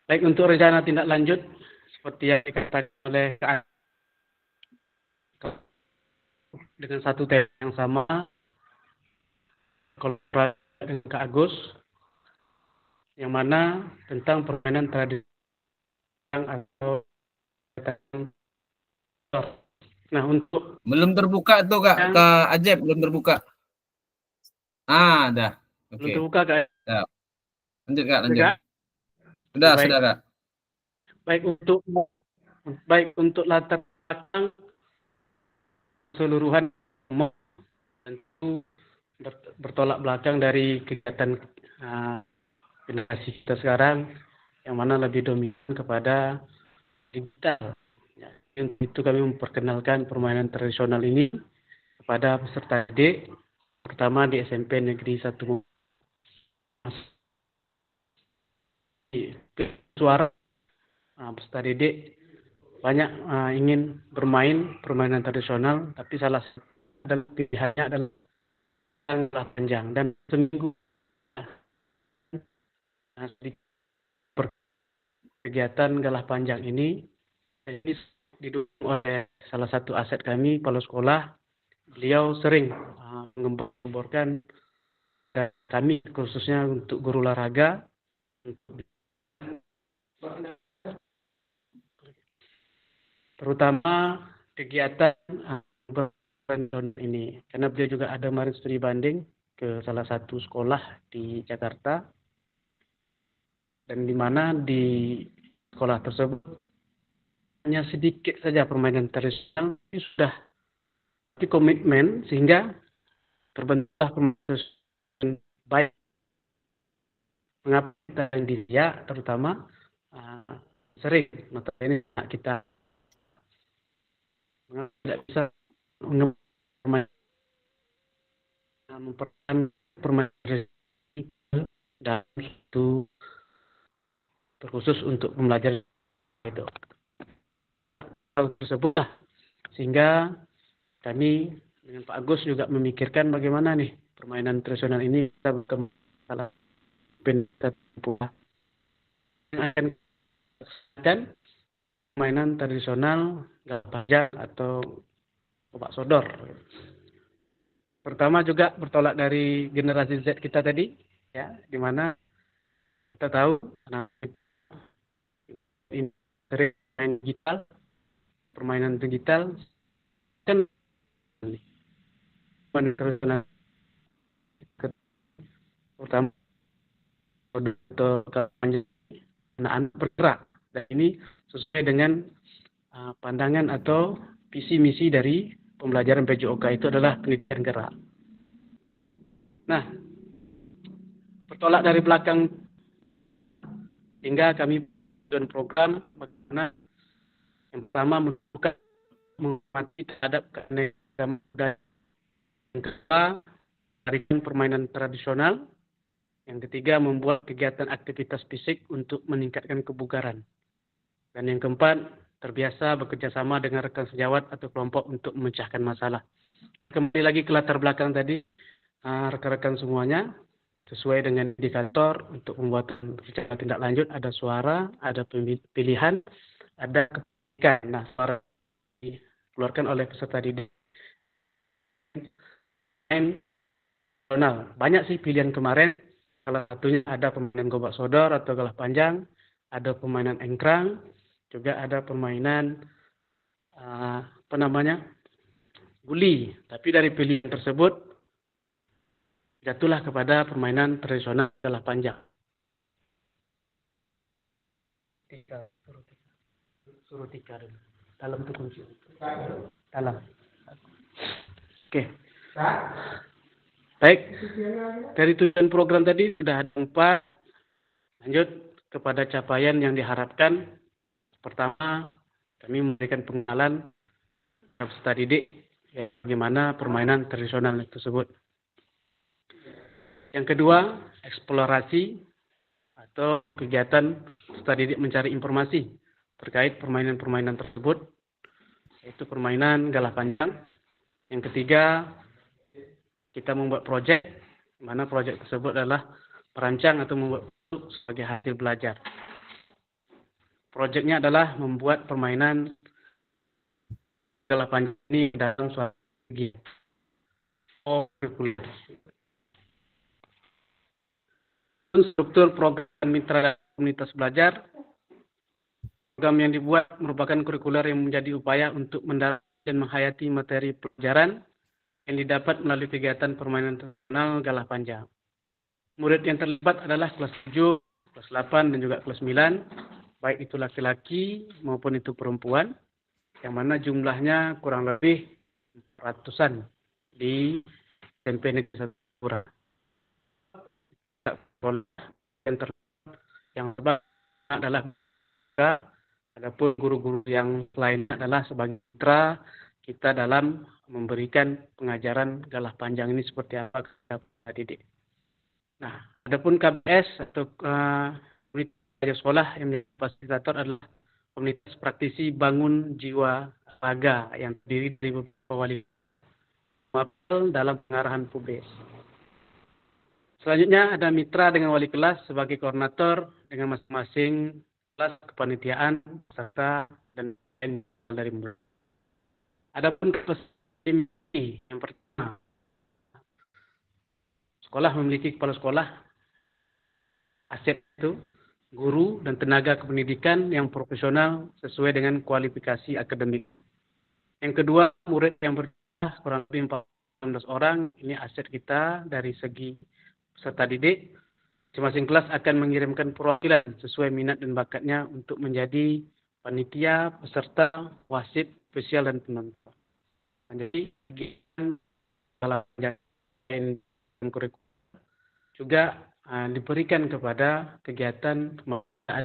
Baik, untuk rencana tindak lanjut seperti yang dikatakan oleh Kak dengan satu tema yang sama, kolaborasi dengan Kak Agus, yang mana tentang permainan tradisional atau nah untuk Belum terbuka tuh Kak, yang Kak Ajep belum terbuka. Dah. belum Oke. terbuka Kak. Ya. Lanjut Kak, lanjut. Kak? Sudah, Baik. sudah Kak. Baik untuk latar belakang keseluruhan tentu bertolak belakang dari kegiatan generasi kita sekarang yang mana lebih dominan kepada digital. Itu kami memperkenalkan permainan tradisional ini kepada peserta didik, pertama di SMP Negeri 1 suara peserta didik banyak ingin bermain permainan tradisional, tapi salah satu adalah pilihannya adalah panjang dan seminggu kegiatan galah panjang ini didukung oleh salah satu aset kami, kepala sekolah. Beliau sering mengemborkan kami khususnya untuk guru olahraga terutama kegiatan ini karena beliau juga ada kemarin studi banding ke salah satu sekolah di Jakarta dan di mana di sekolah tersebut hanya sedikit saja permainan tradisional ini sudah komitmen sehingga terbentuk permainan baik. Mengapa kita di dia terutama sering mata ini kita tidak bisa mempertahankan permainan dan itu terkhusus untuk pembelajaran itu. Hal tersebut sehingga kami dengan Pak Agus juga memikirkan bagaimana nih permainan tradisional ini bisa berkembang salah dan permainan tradisional galah panjang atau opak sodor. Pertama juga bertolak dari generasi Z kita tadi, ya, di mana kita tahu permainan digital kan tradisional pertama anak-anak bergerak dan ini sesuai dengan pandangan atau visi misi dari pembelajaran PJOK itu adalah pendidikan gerak. Nah, bertolak dari belakang hingga kami dengan program bagaimana yang pertama menunjukkan menghormati terhadap keanekaragaman budaya, yang kedua tarikan permainan tradisional, yang ketiga membuat kegiatan aktivitas fisik untuk meningkatkan kebugaran, dan yang keempat terbiasa bekerja sama dengan rekan sejawat atau kelompok untuk memecahkan masalah. Kembali lagi ke latar belakang tadi, rekan-rekan semuanya sesuai dengan indikator untuk pembuatan rencana tindak lanjut ada suara, ada pilihan, ada kepemilikan. Nah, suara dikeluarkan oleh peserta didik. Banyak sih pilihan kemarin. Salah satunya ada permainan gobak sodor atau galah panjang, ada permainan engkrang, juga ada permainan guli. Tapi dari pilihan tersebut jatuhlah kepada permainan tradisional galah panjang. Suruh tiga dulu. Dalam itu kunci. Dalam. Oke. Baik. Dari tujuan program tadi sudah ada 4. Lanjut kepada capaian yang diharapkan. Pertama, kami memberikan pengenalan peserta didik bagaimana permainan tradisional tersebut. Yang kedua, eksplorasi atau kegiatan peserta didik mencari informasi terkait permainan-permainan tersebut, yaitu permainan galah panjang. Yang ketiga, kita membuat proyek, di mana proyek tersebut adalah merancang atau membuat produk sebagai hasil belajar. Proyeknya adalah membuat permainan galah panjang ini dalam suatu segi. Struktur program mitra komunitas belajar. Program yang dibuat merupakan kurikuler yang menjadi upaya untuk mendalami dan menghayati materi pelajaran yang didapat melalui kegiatan permainan tradisional galah panjang. Murid yang terlibat adalah kelas 7, kelas 8, dan juga kelas 9, baik itu laki-laki maupun itu perempuan, yang mana jumlahnya kurang lebih ratusan di SMP Negeri Satu. Yang terlibat adalah adapun guru-guru yang lain adalah sebagai mitra kita dalam memberikan pengajaran galah panjang ini seperti apa kepada didik. Nah, adapun KBS atau komunitas sekolah yang menjadi fasilitator adalah komunitas praktisi bangun jiwa raga yang terdiri dari beberapa wali dalam pengarahan PUBES. Selanjutnya ada mitra dengan wali kelas sebagai koordinator dengan masing-masing kelas kepanitiaan, peserta, dan dari murid. Adapun ini yang pertama, sekolah memiliki kepala sekolah, aset itu guru dan tenaga kependidikan yang profesional sesuai dengan kualifikasi akademik. Yang kedua, murid yang berjumlah kurang lebih 14 orang, ini aset kita dari segi peserta didik. Masing-masing kelas akan mengirimkan perwakilan sesuai minat dan bakatnya untuk menjadi panitia, peserta, wasit, spesial, dan penonton. Jadi, dalam kurikulum juga diberikan kepada kegiatan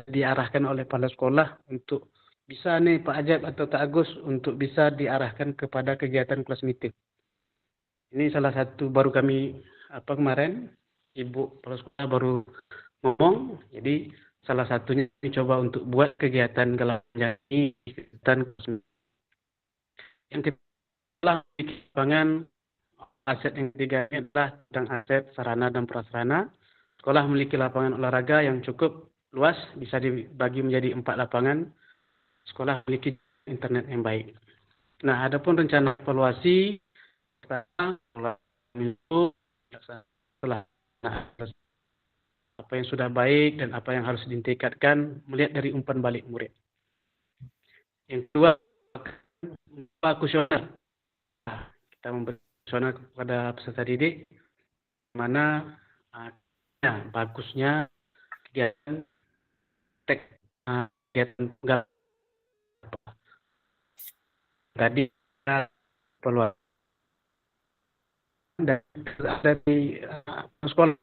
diarahkan oleh kepala sekolah untuk bisa nih Pak Ajab atau Pak Agus untuk bisa diarahkan kepada kegiatan kelas meeting. Ini salah satu baru kami kemarin Ibu kepala sekolah baru ngomong, jadi salah satunya dicoba untuk buat kegiatan galah panjang ini, kegiatan yang kedua lapangan aset yang ketiga adalah tentang aset sarana dan prasarana. Sekolah memiliki lapangan olahraga yang cukup luas, bisa dibagi menjadi 4 lapangan. Sekolah memiliki internet yang baik. Nah, adapun rencana evaluasi setelah apa yang sudah baik dan apa yang harus ditingkatkan melihat dari umpan balik murid. Yang kedua, kuesioner. Kita memberi kuesioner kepada peserta didik, mana bagusnya kegiatan kegiatan tadi peluang dari sekolah.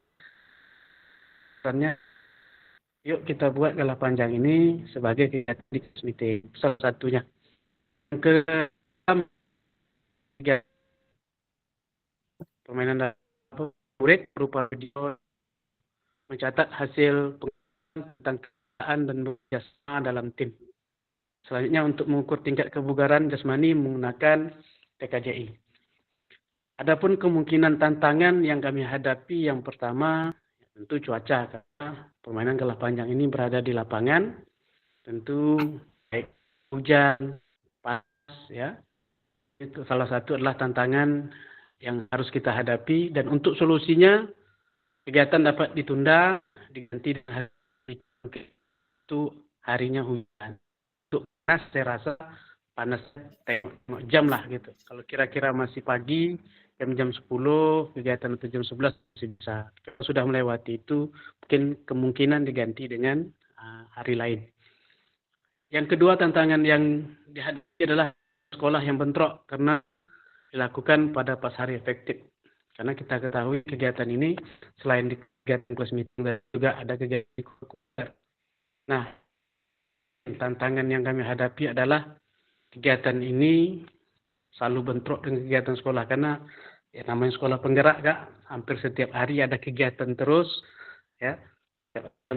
Yuk kita buat galah panjang ini sebagai kegiatan di meeting. Salah satunya. Yang ketiga, permainan murid berupa video mencatat hasil tentang keadaan dan bekerjasama dalam tim. Selanjutnya untuk mengukur tingkat kebugaran jasmani menggunakan TKJI. Adapun kemungkinan tantangan yang kami hadapi yang pertama tentu cuaca, karena permainan galah panjang ini berada di lapangan, tentu baik hujan, panas, ya. Itu salah satu adalah tantangan yang harus kita hadapi, dan untuk solusinya kegiatan dapat ditunda, diganti dengan hari itu harinya hujan. Untuk panas saya rasa panas jam lah gitu. Kalau kira-kira masih pagi, jam 10, kegiatan atau jam 11 masih bisa. Kalau sudah melewati itu, mungkin kemungkinan diganti dengan hari lain. Yang kedua, tantangan yang dihadapi adalah sekolah yang bentrok karena dilakukan pada pas hari efektif. Karena kita ketahui kegiatan ini selain di kegiatan kelas meeting juga ada kegiatan kurikuler. Nah, tantangan yang kami hadapi adalah kegiatan ini selalu bentrok dengan kegiatan sekolah, karena ya namanya sekolah penggerak, Kak, hampir setiap hari ada kegiatan terus, ya.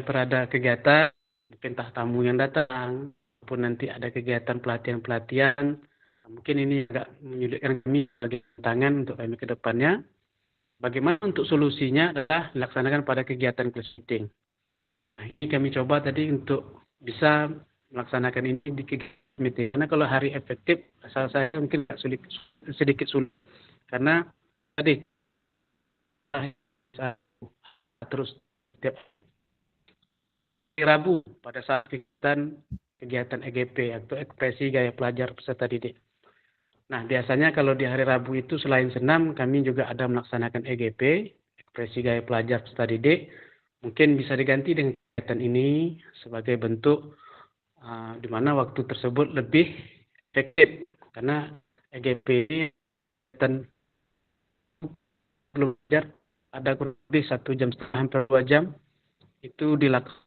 berada kegiatan, mungkin entah tamu yang datang, maupun nanti ada kegiatan pelatihan-pelatihan, mungkin ini agak menyulitkan kami sebagai tantangan untuk kami ke depannya. Bagaimana untuk solusinya adalah dilaksanakan pada kegiatan class meeting. Nah, ini kami coba tadi untuk bisa melaksanakan ini di kegiatan meeting. Karena kalau hari efektif, asal saya mungkin sedikit sulit. Karena tadi terus setiap hari Rabu pada saat kegiatan EGP atau ekspresi gaya pelajar peserta didik. Nah, biasanya kalau di hari Rabu itu selain senam, kami juga ada melaksanakan EGP, ekspresi gaya pelajar peserta didik. Mungkin bisa diganti dengan kegiatan ini sebagai bentuk di mana waktu tersebut lebih efektif. Karena EGP ini kegiatan belajar ada kurang lebih 1 jam setengah hampir 2 jam. Itu dilakukan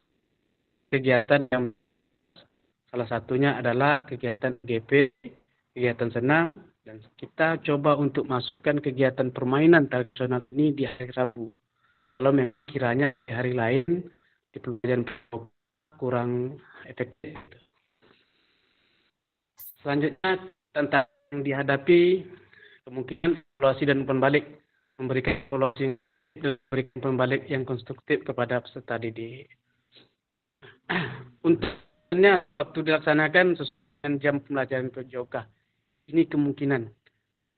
kegiatan yang salah satunya adalah kegiatan EGP, kegiatan senam, dan kita coba untuk masukkan kegiatan permainan tradisional ini di hari Rabu. Kalau memang kiranya di hari lain di pembelajaran kurang efektif. Selanjutnya tentang yang dihadapi kemungkinan evaluasi dan umpan balik, memberikan evaluasi dan memberikan umpan balik yang konstruktif kepada peserta didik. Untuknya waktu dilaksanakan sesuai dengan jam pembelajaran PJOK. Ini kemungkinan.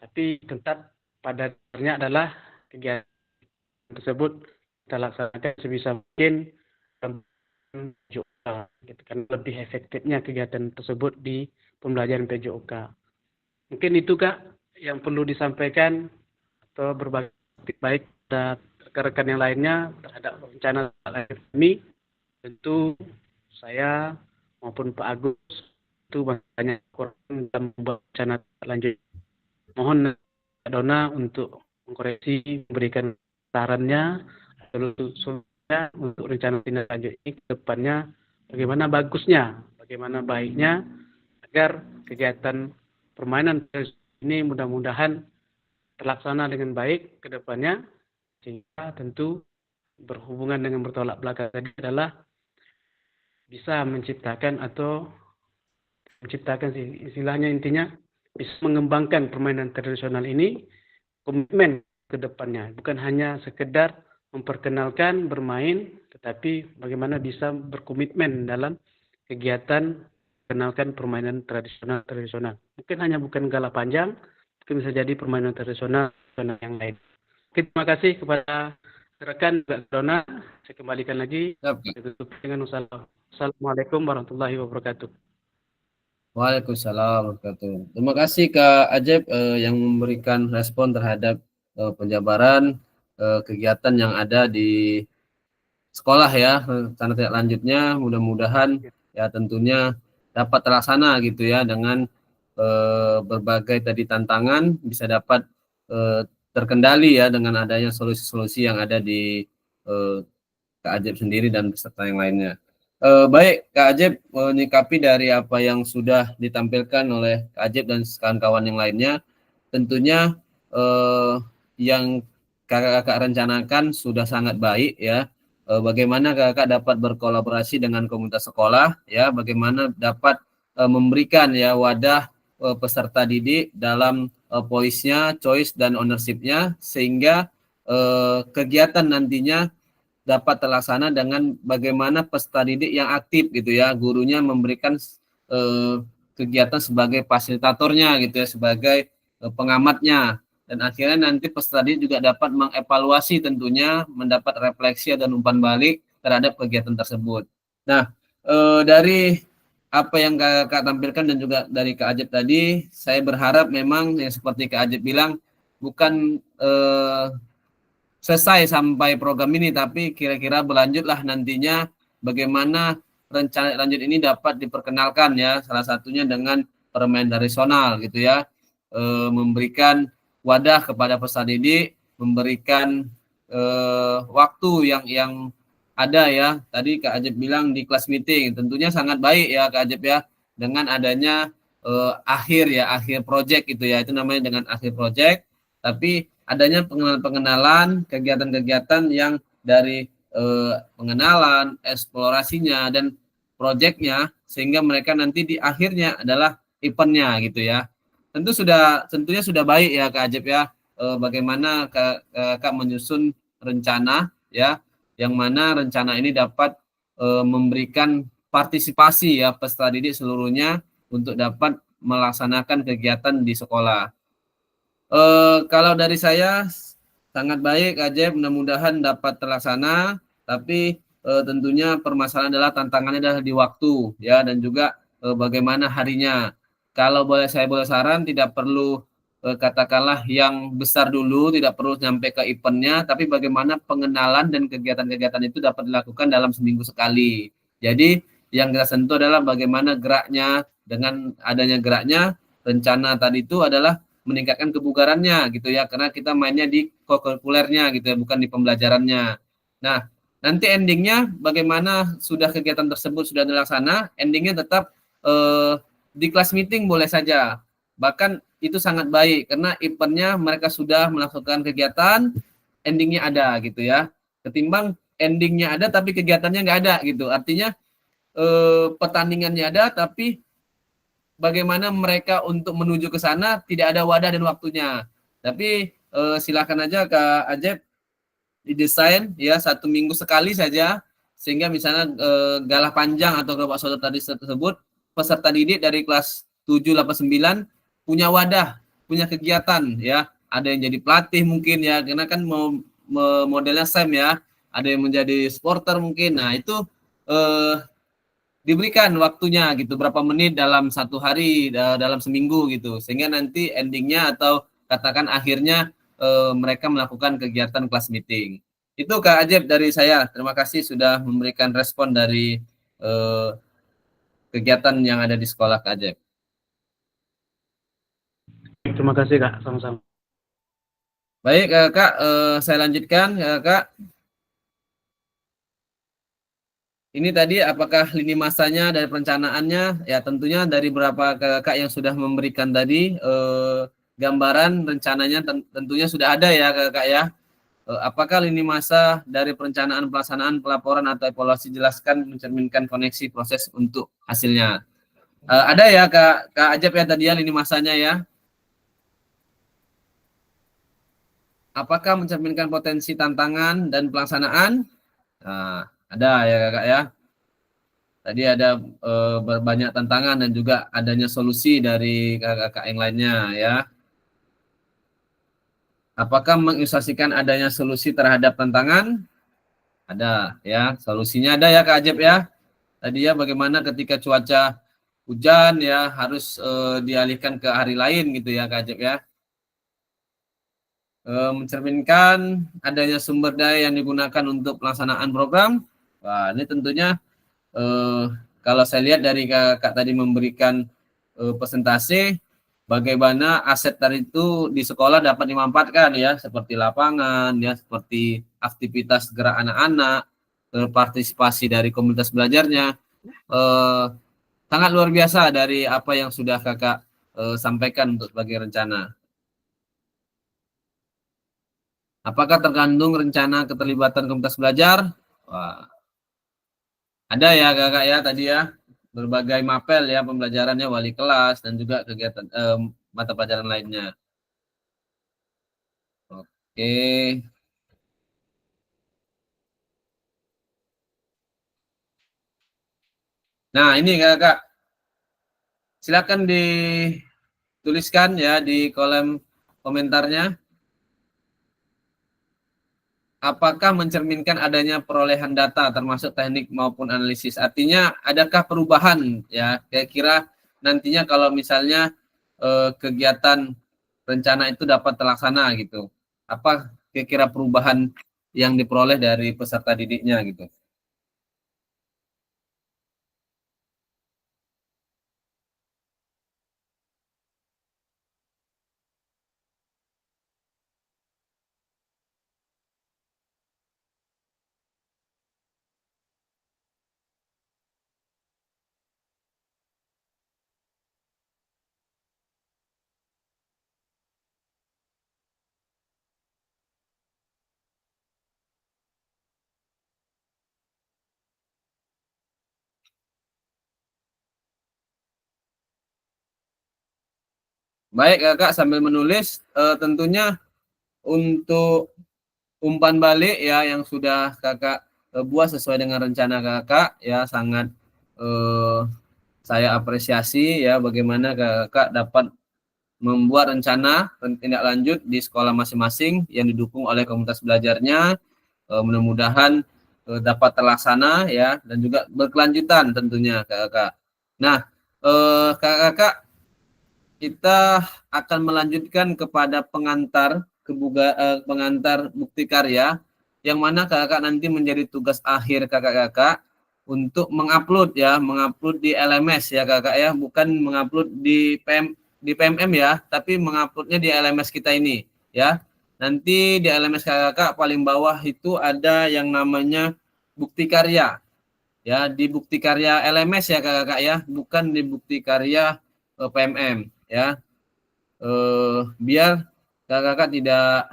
Tapi tetap pada dasarnya adalah kegiatan tersebut kita laksanakan sebisa mungkin PJOK. Karena lebih efektifnya kegiatan tersebut di pembelajaran PJOK. Mungkin itu Kak yang perlu disampaikan atau berbagi baik pada rekan-rekan yang lainnya terhadap rencana kami. Tentu saya maupun Pak Agus itu banyak kurang dalam membuat rencana lanjut. Mohon Pak Dona untuk mengkoreksi, memberikan sarannya, solusinya untuk rencana tindak lanjut ini ke depannya bagaimana bagusnya, bagaimana baiknya agar kegiatan permainan ini mudah-mudahan terlaksana dengan baik ke depannya, sehingga tentu berhubungan dengan bertolak belakang tadi adalah bisa menciptakan istilahnya intinya bisa mengembangkan permainan tradisional ini, komitmen ke depannya, bukan hanya sekedar memperkenalkan bermain, tetapi bagaimana bisa berkomitmen dalam kegiatan kenalkan permainan tradisional. Mungkin hanya bukan gala panjang, mungkin bisa jadi permainan tradisional yang lain. Terima kasih kepada rekan Dona. Saya kembalikan lagi dengan Assalamualaikum warahmatullahi wabarakatuh. Waalaikumsalam warahmatullahi wabarakatuh. Terima kasih Kak Ajep yang memberikan respon terhadap penjabaran kegiatan yang ada di sekolah ya. Rencana tindak lanjutnya mudah-mudahan ya tentunya dapat terlaksana gitu ya dengan berbagai tadi tantangan bisa dapat terkendali ya dengan adanya solusi-solusi yang ada di Kak Ajep sendiri dan peserta yang lainnya. Baik, Kak Ajep menyikapi dari apa yang sudah ditampilkan oleh Kak Ajep dan kawan-kawan yang lainnya, tentunya yang kakak rencanakan sudah sangat baik ya. Bagaimana kakak dapat berkolaborasi dengan komunitas sekolah ya, bagaimana dapat memberikan ya wadah peserta didik dalam polisnya, choice dan ownership-nya sehingga kegiatan nantinya dapat terlaksana dengan bagaimana peserta didik yang aktif gitu ya, gurunya memberikan kegiatan sebagai fasilitatornya gitu ya, sebagai pengamatnya, dan akhirnya nanti peserta didik juga dapat mengevaluasi tentunya, mendapat refleksi dan umpan balik terhadap kegiatan tersebut. Nah, dari apa yang Kak tampilkan dan juga dari Kak Ajep tadi, saya berharap memang yang seperti Kak Ajep bilang bukan selesai sampai program ini, tapi kira-kira berlanjutlah nantinya bagaimana rencana lanjut ini dapat diperkenalkan ya, salah satunya dengan permainan tradisional gitu ya, memberikan wadah kepada peserta didik, memberikan waktu yang ada ya, tadi Kak Ajep bilang di kelas meeting, tentunya sangat baik ya Kak Ajep ya, dengan adanya akhir project gitu ya, itu namanya dengan akhir project, tapi adanya pengenalan kegiatan-kegiatan yang dari pengenalan, eksplorasinya, dan proyeknya, sehingga mereka nanti di akhirnya adalah eventnya gitu ya. Tentunya sudah baik ya Kak Ajep ya, bagaimana Kak menyusun rencana ya, yang mana rencana ini dapat memberikan partisipasi ya peserta didik seluruhnya untuk dapat melaksanakan kegiatan di sekolah. Kalau dari saya sangat baik Ajep, mudah-mudahan dapat terlaksana, tapi tentunya permasalahan adalah tantangannya adalah di waktu ya, dan juga bagaimana harinya. Kalau saya boleh saran, tidak perlu katakanlah yang besar dulu, tidak perlu sampai ke eventnya, tapi bagaimana pengenalan dan kegiatan-kegiatan itu dapat dilakukan dalam seminggu sekali. Jadi yang kita sentuh adalah bagaimana geraknya, dengan adanya geraknya, rencana tadi itu adalah meningkatkan kebugarannya gitu ya, karena kita mainnya di kokurikulernya gitu ya, bukan di pembelajarannya. Nah, nanti endingnya bagaimana sudah kegiatan tersebut sudah dilaksana, endingnya tetap di kelas meeting boleh saja. Bahkan itu sangat baik karena eventnya mereka sudah melakukan kegiatan, endingnya ada gitu ya. Ketimbang endingnya ada tapi kegiatannya nggak ada gitu. Artinya pertandingannya ada tapi bagaimana mereka untuk menuju ke sana tidak ada wadah dan waktunya. Tapi silakan aja Kak Ajep didesain ya 1 minggu sekali saja, sehingga misalnya galah panjang atau kelompok saudara tadi tersebut peserta didik dari kelas 7, 8, 9 punya wadah, punya kegiatan ya. Ada yang jadi pelatih mungkin ya, karena kan modelnya SEM ya. Ada yang menjadi supporter mungkin. Nah, itu diberikan waktunya gitu, berapa menit dalam 1 hari, dalam seminggu gitu, sehingga nanti endingnya atau katakan akhirnya mereka melakukan kegiatan kelas meeting. Itu Kak Ajep dari saya, terima kasih sudah memberikan respon dari kegiatan yang ada di sekolah Kak Ajep. Terima kasih Kak, sama-sama. Baik Kak, saya lanjutkan Kak. Ini tadi apakah lini masanya dari perencanaannya? Ya tentunya dari beberapa kakak yang sudah memberikan tadi gambaran rencananya tentunya sudah ada ya kakak ya. Apakah lini masa dari perencanaan pelaksanaan pelaporan atau evaluasi jelaskan mencerminkan koneksi proses untuk hasilnya? Ada ya Kak Ajep ya tadi ya lini masanya ya. Apakah mencerminkan potensi tantangan dan pelaksanaan? Nah, ada ya kakak ya. Tadi ada banyak tantangan dan juga adanya solusi dari kakak-kakak yang lainnya ya. Apakah mengilustrasikan adanya solusi terhadap tantangan? Ada ya, solusinya ada ya Kak Ajep ya. Tadi ya bagaimana ketika cuaca hujan ya harus dialihkan ke hari lain gitu ya Kak Ajep ya. Mencerminkan adanya sumber daya yang digunakan untuk pelaksanaan program. Wah, ini tentunya kalau saya lihat dari kakak tadi memberikan presentasi, bagaimana aset tadi itu di sekolah dapat dimanfaatkan ya, seperti lapangan ya, seperti aktivitas gerak anak-anak, partisipasi dari komunitas belajarnya, sangat luar biasa dari apa yang sudah kakak sampaikan untuk sebagai rencana. Apakah tergantung rencana keterlibatan komunitas belajar? Wah, ada ya kakak ya tadi ya, berbagai mapel ya pembelajarannya wali kelas dan juga kegiatan mata pelajaran lainnya. Oke. Nah ini kakak, silakan dituliskan ya di kolom komentarnya. Apakah mencerminkan adanya perolehan data termasuk teknik maupun analisis? Artinya adakah perubahan ya kira-kira nantinya kalau misalnya kegiatan rencana itu dapat terlaksana gitu. Apa kira-kira perubahan yang diperoleh dari peserta didiknya gitu? Baik kakak, sambil menulis tentunya untuk umpan balik ya yang sudah kakak buat sesuai dengan rencana kakak ya, sangat saya apresiasi ya bagaimana kakak dapat membuat rencana tindak lanjut di sekolah masing-masing yang didukung oleh komunitas belajarnya. Mudah-mudahan dapat terlaksana ya dan juga berkelanjutan tentunya kakak. Nah, kakak, kita akan melanjutkan kepada pengantar pengantar bukti karya yang mana kakak nanti menjadi tugas akhir kakak-kakak untuk mengupload ya, mengupload di LMS ya kakak ya, bukan mengupload di PMM ya, tapi menguploadnya di LMS kita ini ya. Nanti di LMS kakak paling bawah itu ada yang namanya bukti karya ya, di bukti karya LMS ya kakak ya, bukan di bukti karya PMM ya. Biar kakak tidak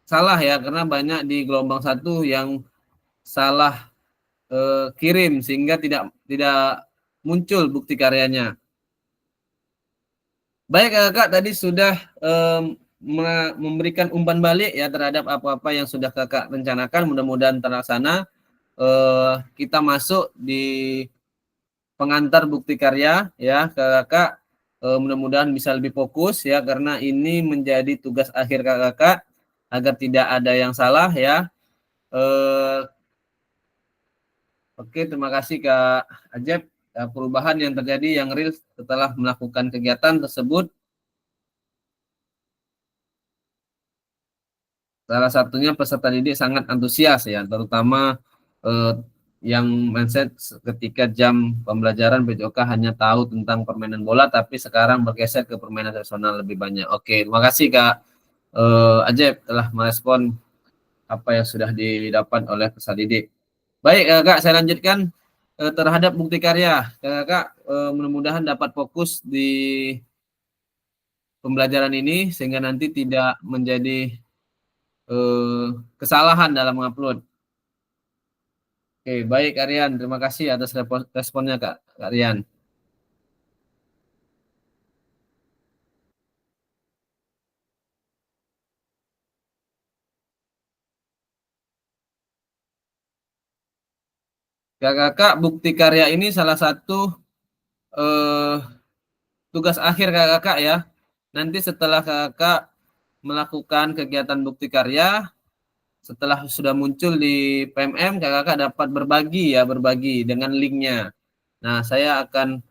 salah ya, karena banyak di gelombang 1 yang salah kirim sehingga tidak muncul bukti karyanya. Baik kakak, tadi sudah memberikan umpan balik ya terhadap apa-apa yang sudah kakak rencanakan, mudah-mudahan terlaksana. Kita masuk di pengantar bukti karya ya kakak, mudah-mudahan bisa lebih fokus ya, karena ini menjadi tugas akhir kakak agar tidak ada yang salah ya. Oke, terima kasih Kak Ajep. Perubahan yang terjadi yang real setelah melakukan kegiatan tersebut, salah satunya peserta didik sangat antusias ya, terutama yang mindset ketika jam pembelajaran PJOK hanya tahu tentang permainan bola, tapi sekarang bergeser ke permainan tradisional lebih banyak. Oke, terima kasih Kak Ajep telah merespon apa yang sudah didapat oleh peserta didik. Baik Kak, saya lanjutkan terhadap bukti karya. Kak, mudah-mudahan dapat fokus di pembelajaran ini sehingga nanti tidak menjadi kesalahan dalam mengupload. Oke, baik Kak Rian, terima kasih atas responnya Kak Rian. Kakak, bukti karya ini salah satu tugas akhir kakak ya. Nanti setelah kakak melakukan kegiatan bukti karya, setelah sudah muncul di PMM, kakak dapat berbagi dengan linknya. Nah, saya akan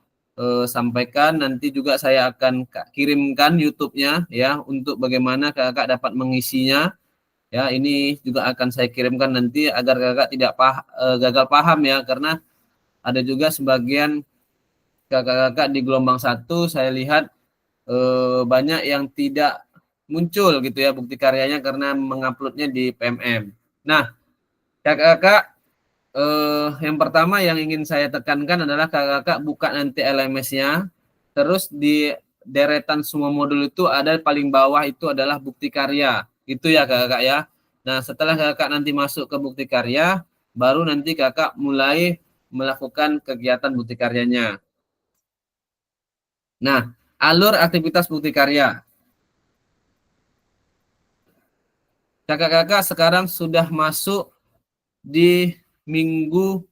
sampaikan, nanti juga saya akan kirimkan YouTube-nya ya, untuk bagaimana kakak dapat mengisinya. Ya, ini juga akan saya kirimkan nanti agar kakak tidak gagal paham ya, karena ada juga sebagian kakak-kakak di gelombang 1 saya lihat banyak yang tidak muncul gitu ya bukti karyanya karena menguploadnya di PMM. Nah, kakak-kakak, yang pertama yang ingin saya tekankan adalah kakak-kakak buka nanti LMS-nya, terus di deretan semua modul itu ada paling bawah itu adalah bukti karya, itu ya kakak ya. Nah, setelah kakak nanti masuk ke bukti karya, baru nanti kakak mulai melakukan kegiatan bukti karyanya. Nah, alur aktivitas bukti karya. Kakak-kakak sekarang sudah masuk di minggu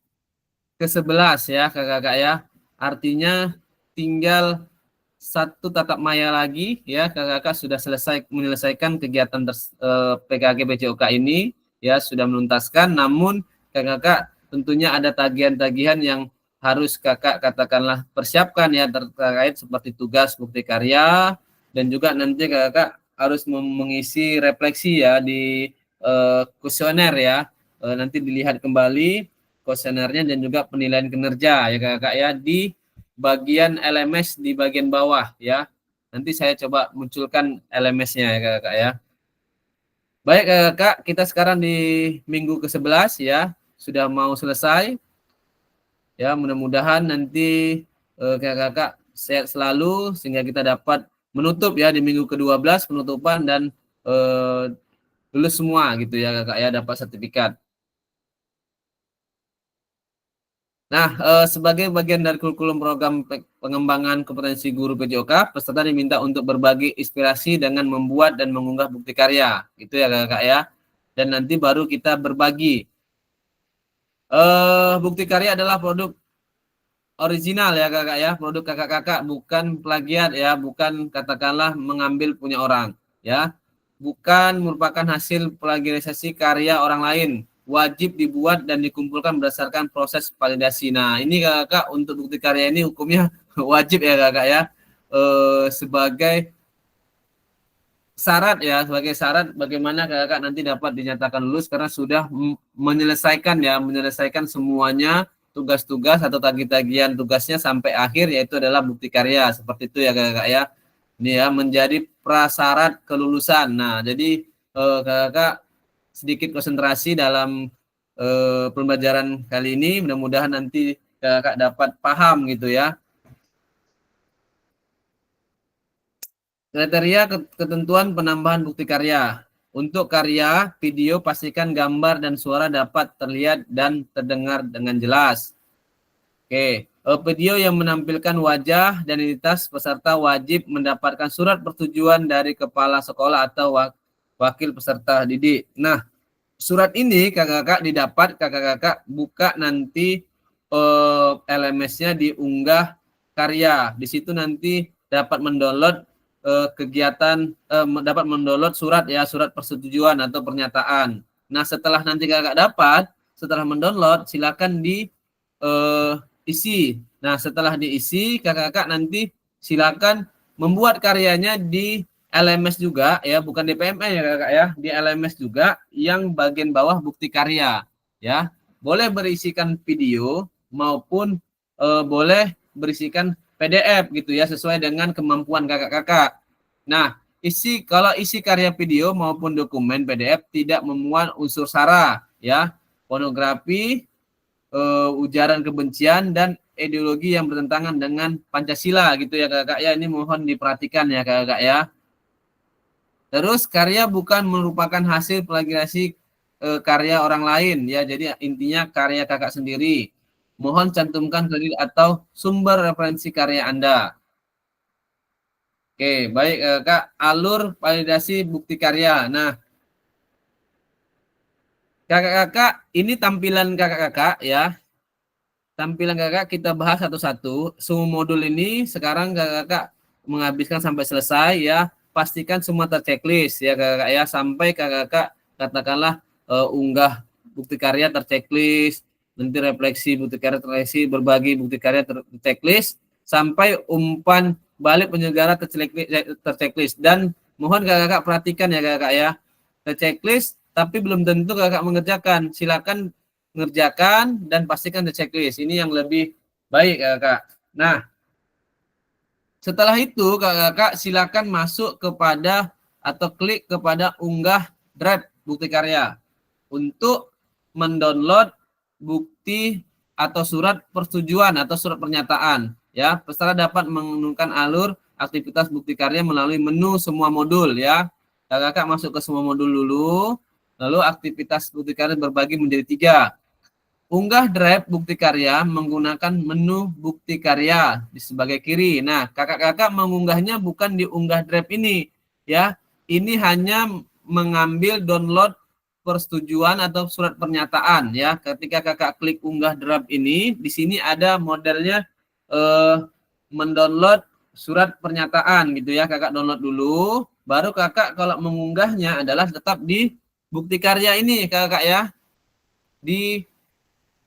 ke-11 ya kakak-kakak ya. Artinya tinggal 1 tatap maya lagi ya, kakak-kakak sudah menyelesaikan kegiatan PKG PJOK ini ya, sudah menuntaskan. Namun kakak-kakak tentunya ada tagihan-tagihan yang harus kakak katakanlah persiapkan ya, terkait seperti tugas bukti karya, dan juga nanti kakak harus mengisi refleksi ya di kuesioner ya. Nanti dilihat kembali kuesionernya dan juga penilaian kinerja ya kakak ya, di bagian LMS di bagian bawah ya. Nanti saya coba munculkan LMS-nya ya kakak ya. Baik kakak, kita sekarang di minggu ke-11 ya, sudah mau selesai. Ya, mudah-mudahan nanti kakak sehat selalu sehingga kita dapat menutup ya di minggu ke-12 penutupan dan lulus semua gitu ya kakak ya, dapat sertifikat. Nah, sebagai bagian dari kurikulum program pengembangan kompetensi guru PJOK, peserta diminta untuk berbagi inspirasi dengan membuat dan mengunggah bukti karya, gitu ya kakak ya. Dan nanti baru kita berbagi. Bukti karya adalah produk original ya kakak ya, produk kakak-kakak, bukan plagiat ya, bukan katakanlah mengambil punya orang ya, bukan merupakan hasil plagiarisasi karya orang lain, wajib dibuat dan dikumpulkan berdasarkan proses validasi. Nah ini kakak untuk bukti karya ini hukumnya wajib ya kakak ya, sebagai syarat ya, sebagai syarat bagaimana kakak nanti dapat dinyatakan lulus karena sudah menyelesaikan semuanya tugas-tugas atau tagih-tagihan tugasnya sampai akhir, yaitu adalah bukti karya. Seperti itu ya kakak ya. Ini ya menjadi prasyarat kelulusan. Nah, jadi kakak sedikit konsentrasi dalam pembelajaran kali ini. Mudah-mudahan nanti kakak dapat paham gitu ya. Kriteria ketentuan penambahan bukti karya. Untuk karya video, pastikan gambar dan suara dapat terlihat dan terdengar dengan jelas. Oke, video yang menampilkan wajah dan identitas peserta wajib mendapatkan surat persetujuan dari kepala sekolah atau wakil peserta didik. Nah, surat ini kakak-kakak didapat, kakak-kakak buka nanti LMS-nya diunggah karya. Di situ nanti dapat mendownload dapat mendownload surat ya, surat persetujuan atau pernyataan. Nah, setelah nanti kakak dapat, setelah mendownload, silakan diisi. Nah, setelah diisi, kakak-kakak nanti silakan membuat karyanya di LMS juga ya, bukan di PME ya kakak ya, di LMS juga yang bagian bawah bukti karya ya. Boleh berisikan video maupun boleh berisikan PDF gitu ya, sesuai dengan kemampuan kakak-kakak. Nah, kalau isi karya video maupun dokumen PDF tidak memuat unsur sara ya, pornografi, ujaran kebencian dan ideologi yang bertentangan dengan Pancasila gitu ya kakak ya. Ini mohon diperhatikan ya kakak ya. Terus karya bukan merupakan hasil plagiasi karya orang lain ya. Jadi intinya karya kakak sendiri. Mohon cantumkan kredit atau sumber referensi karya Anda. Oke, baik kakak. Alur validasi bukti karya. Nah, kakak-kakak, ini tampilan kakak-kakak ya. Tampilan kakak kita bahas satu-satu. Semua modul ini sekarang kakak-kakak menghabiskan sampai selesai ya. Pastikan semua terchecklist ya kakak ya. Sampai kakak-kakak katakanlah unggah bukti karya terchecklist. Nanti refleksi bukti karya terchecklist, berbagi bukti karya terchecklist. Sampai umpan balik penyelenggara terchecklist. Dan mohon kakak-kakak perhatikan ya kakak ya. Terchecklist tapi belum tentu kakak mengerjakan. Silakan mengerjakan dan pastikan checklist. Ini yang lebih baik kakak. Nah, setelah itu kakak silakan masuk kepada atau klik kepada unggah drive bukti karya untuk mendownload bukti atau surat persetujuan atau surat pernyataan ya. Peserta dapat menggunakan alur aktivitas bukti karya melalui menu semua modul ya. Kakak masuk ke semua modul dulu, lalu aktivitas bukti karya berbagi menjadi 3. Unggah drive bukti karya menggunakan menu bukti karya di sebelah kiri. Nah, kakak-kakak mengunggahnya bukan di unggah drive ini ya. Ini hanya mengambil download persetujuan atau surat pernyataan ya. Ketika kakak klik unggah drive ini, di sini ada modelnya mendownload surat pernyataan gitu ya. Kakak download dulu, baru kakak kalau mengunggahnya adalah tetap di bukti karya ini kakak ya. Di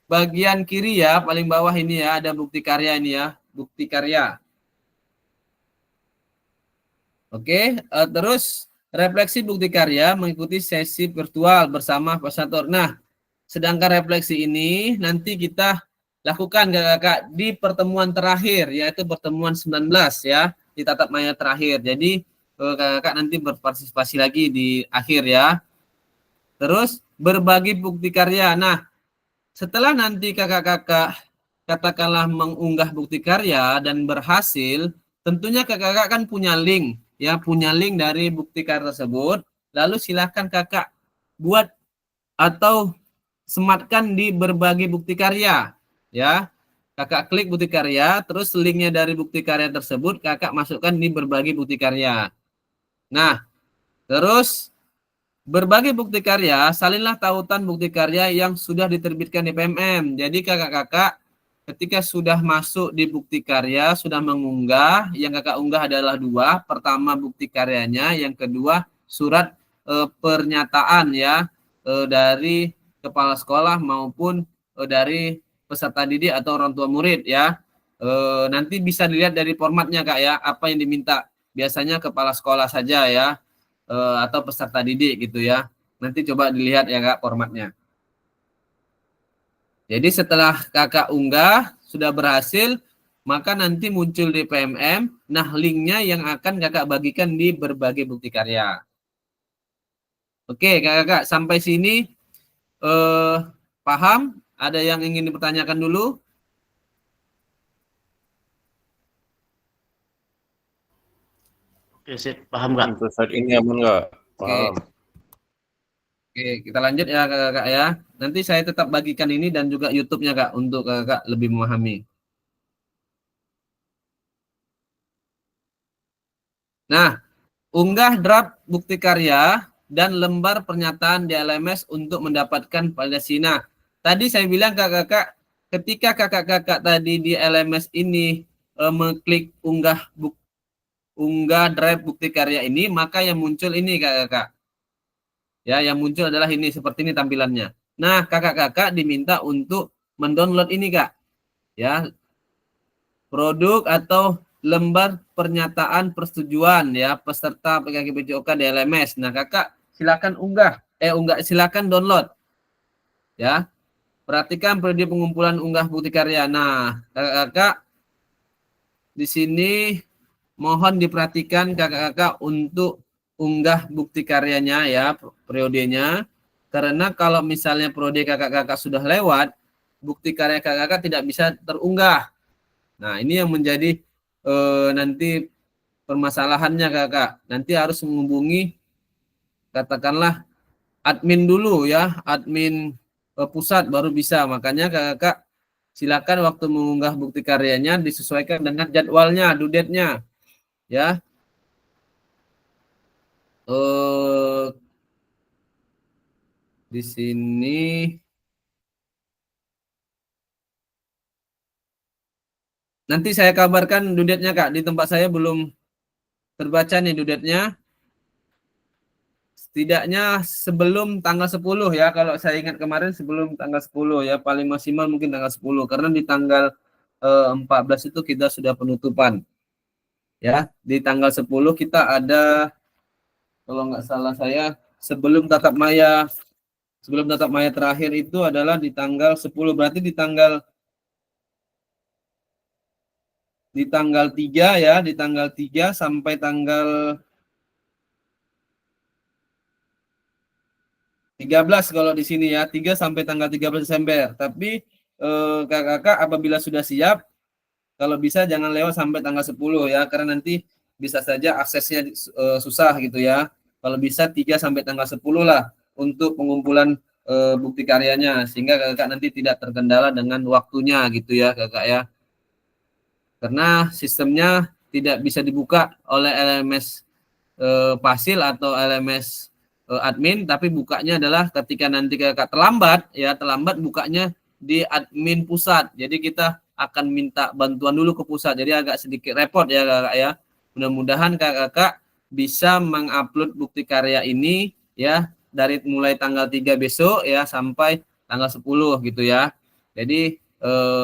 bagian kiri ya, paling bawah ini ya, ada bukti karya ini ya, bukti karya. Oke, terus refleksi bukti karya mengikuti sesi virtual bersama fasilitator. Nah, sedangkan refleksi ini nanti kita lakukan kakak di pertemuan terakhir, yaitu pertemuan 19 ya, di tatap maya terakhir. Jadi kakak nanti berpartisipasi lagi di akhir ya. Terus berbagi bukti karya. Nah, setelah nanti kakak-kakak katakanlah mengunggah bukti karya dan berhasil, tentunya kakak-kakak kan punya link ya, punya link dari bukti karya tersebut. Lalu silakan kakak buat atau sematkan di berbagi bukti karya. ya. Kakak klik bukti karya, terus linknya dari bukti karya tersebut kakak masukkan di berbagi bukti karya. Nah, terus berbagi bukti karya, salinlah tautan bukti karya yang sudah diterbitkan di PMM. Jadi kakak-kakak ketika sudah masuk di bukti karya, sudah mengunggah, yang kakak unggah adalah 2. Pertama bukti karyanya, yang kedua surat pernyataan ya dari kepala sekolah maupun dari peserta didik atau orang tua murid ya. Nanti bisa dilihat dari formatnya Kak ya, apa yang diminta. Biasanya kepala sekolah saja ya, atau peserta didik gitu ya. Nanti coba dilihat ya Kak formatnya. Jadi setelah kakak unggah, sudah berhasil, maka nanti muncul di PMM, nah linknya yang akan kakak bagikan di berbagai bukti karya. Oke kakak-kakak, sampai sini paham? Ada yang ingin dipertanyakan dulu? Oke, sip. Paham Kak? Untuk saat ini aman nggak? Oke. Paham. Oke, kita lanjut ya kakak-kakak ya. Nanti saya tetap bagikan ini dan juga YouTube-nya Kak, untuk kakak lebih memahami. Nah, unggah draft bukti karya dan lembar pernyataan di LMS untuk mendapatkan validasi. Nah, tadi saya bilang kakak-kakak, ketika kakak-kakak tadi di LMS ini mengklik unggah draft bukti karya ini, maka yang muncul ini kakak-kakak. Ya, yang muncul adalah ini, seperti ini tampilannya. Nah, kakak-kakak diminta untuk mendownload ini Kak. Ya, produk atau lembar pernyataan persetujuan ya peserta PKK PJOK di LMS. Nah, kakak silakan silakan download. Ya. Perhatikan periode pengumpulan unggah bukti karya. Nah, kakak-kakak di sini mohon diperhatikan kakak-kakak untuk unggah bukti karyanya ya, periodenya. Karena kalau misalnya periode kakak-kakak sudah lewat, bukti karya kakak-kakak tidak bisa terunggah. Nah, ini yang menjadi nanti permasalahannya kakak. Nanti harus menghubungi katakanlah admin dulu ya, admin pusat baru bisa. Makanya kakak silakan waktu mengunggah bukti karyanya disesuaikan dengan jadwalnya, due date-nya. Ya. Di sini nanti saya kabarkan due date-nya Kak. Di tempat saya belum terbaca nih due date-nya. Setidaknya sebelum tanggal 10 ya. Kalau saya ingat kemarin sebelum tanggal 10 ya. Paling maksimal mungkin tanggal 10. Karena di tanggal 14 itu kita sudah penutupan. Ya, di tanggal 10 kita ada, kalau nggak salah saya, sebelum tatap maya terakhir itu adalah di tanggal 10. Berarti di tanggal 3 ya, di tanggal 3 sampai tanggal 13 kalau di sini ya, 3 sampai tanggal 13 Desember. Tapi kakak-kakak apabila sudah siap, kalau bisa jangan lewat sampai tanggal 10 ya, karena nanti bisa saja aksesnya susah gitu ya. Kalau bisa 3 sampai tanggal 10 lah untuk pengumpulan bukti karyanya, sehingga kakak nanti tidak terkendala dengan waktunya gitu ya kakak ya. Karena sistemnya tidak bisa dibuka oleh LMS Pasil atau LMS admin, tapi bukanya adalah ketika nanti kakak terlambat bukanya di admin pusat. Jadi kita akan minta bantuan dulu ke pusat. Jadi agak sedikit repot ya kakak ya. Mudah-mudahan kakak bisa mengupload bukti karya ini ya dari mulai tanggal 3 besok ya sampai tanggal 10 gitu ya. Jadi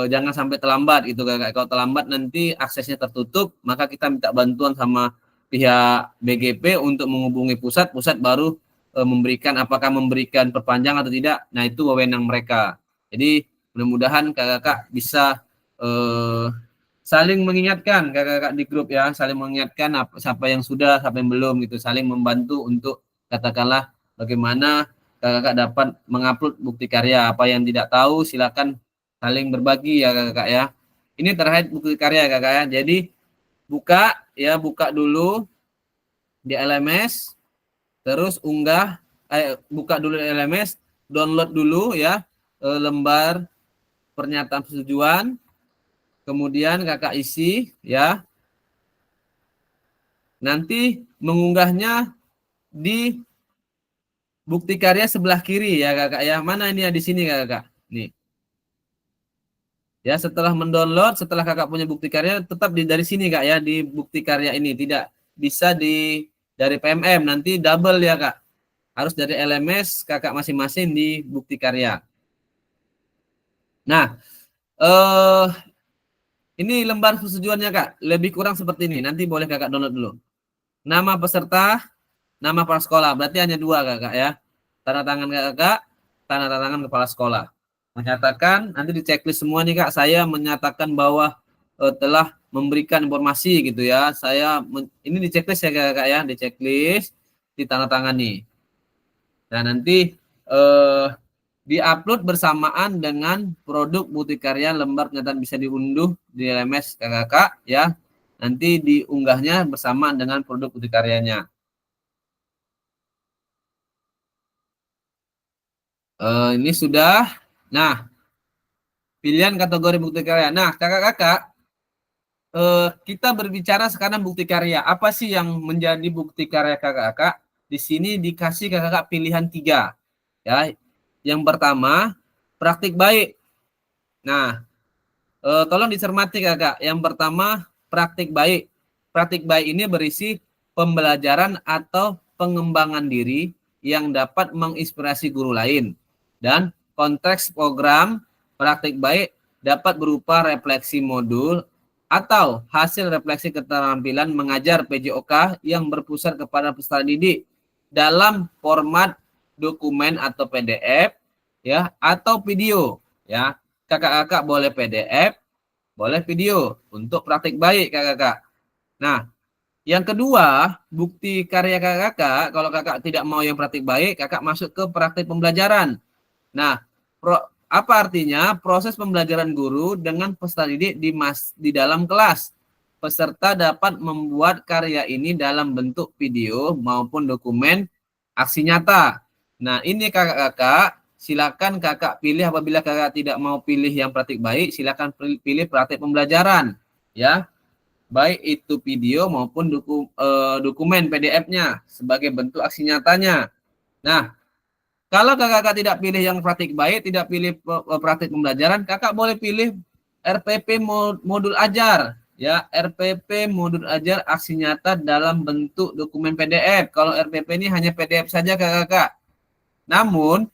jangan sampai terlambat gitu kakak. Kalau terlambat nanti aksesnya tertutup, maka kita minta bantuan sama pihak BGP untuk menghubungi pusat baru apakah memberikan perpanjangan atau tidak. Nah, itu wewenang mereka. Jadi mudah-mudahan kakak bisa saling mengingatkan kakak-kakak di grup ya, saling mengingatkan siapa yang sudah, siapa yang belum gitu, saling membantu untuk katakanlah bagaimana kakak dapat mengupload bukti karya. Apa yang tidak tahu silakan saling berbagi ya kakak ya. Ini terkait bukti karya kakak ya. Jadi buka dulu di LMS, terus buka dulu di LMS, download dulu ya lembar pernyataan persetujuan, kemudian kakak isi ya. Nanti mengunggahnya di bukti karya sebelah kiri ya kakak ya. Mana ini ya, di sini kakak. Nih. Ya, setelah mendownload, setelah kakak punya bukti karya, tetap dari sini kak ya, di bukti karya ini. Tidak bisa dari PMM, nanti double ya kak. Harus dari LMS kakak masing-masing di bukti karya. Nah, ini lembar persetujuannya kak, lebih kurang seperti ini. Nanti boleh kakak download dulu. Nama peserta, nama kepala sekolah, berarti hanya 2 kakak ya. Tanda tangan kakak, tanda tangan kepala sekolah. Menyatakan, nanti di checklist semua nih kak, saya menyatakan bahwa telah memberikan informasi gitu ya. Ini di checklist ya kakak ya, di checklist, ditandatangani. Nah nanti di-upload bersamaan dengan produk bukti karya lembar pernyataan bisa diunduh di LMS kakak ya. Nanti diunggahnya bersamaan dengan produk bukti karyanya. Ini sudah. Nah, pilihan kategori bukti karya. Nah, kakak-kakak, kita berbicara sekarang bukti karya. Apa sih yang menjadi bukti karya kakak-kakak? Di sini dikasih kakak pilihan 3. Ya, yang pertama praktik baik. Nah, tolong dicermati kakak. Yang pertama praktik baik. Praktik baik ini berisi pembelajaran atau pengembangan diri yang dapat menginspirasi guru lain. Dan konteks program praktik baik dapat berupa refleksi modul atau hasil refleksi keterampilan mengajar PJOK yang berpusat kepada peserta didik dalam format dokumen atau PDF ya, atau video ya. Kakak-kakak boleh PDF, boleh video untuk praktik baik kakak-kakak. Nah, yang kedua, bukti karya kakak-kakak, kalau kakak tidak mau yang praktik baik, kakak masuk ke praktik pembelajaran. Nah, apa artinya? Proses pembelajaran guru dengan peserta didik di dalam kelas. Peserta dapat membuat karya ini dalam bentuk video maupun dokumen aksi nyata. Nah, ini kakak-kakak, silakan kakak pilih. Apabila kakak tidak mau pilih yang praktik baik, silakan pilih praktik pembelajaran. Ya, baik itu video maupun dokumen PDF-nya sebagai bentuk aksi nyatanya. Nah, kalau kakak tidak pilih yang praktik baik, tidak pilih praktik pembelajaran, kakak boleh pilih RPP modul ajar. Ya, RPP modul ajar aksi nyata dalam bentuk dokumen PDF. Kalau RPP ini hanya PDF saja kakak. Namun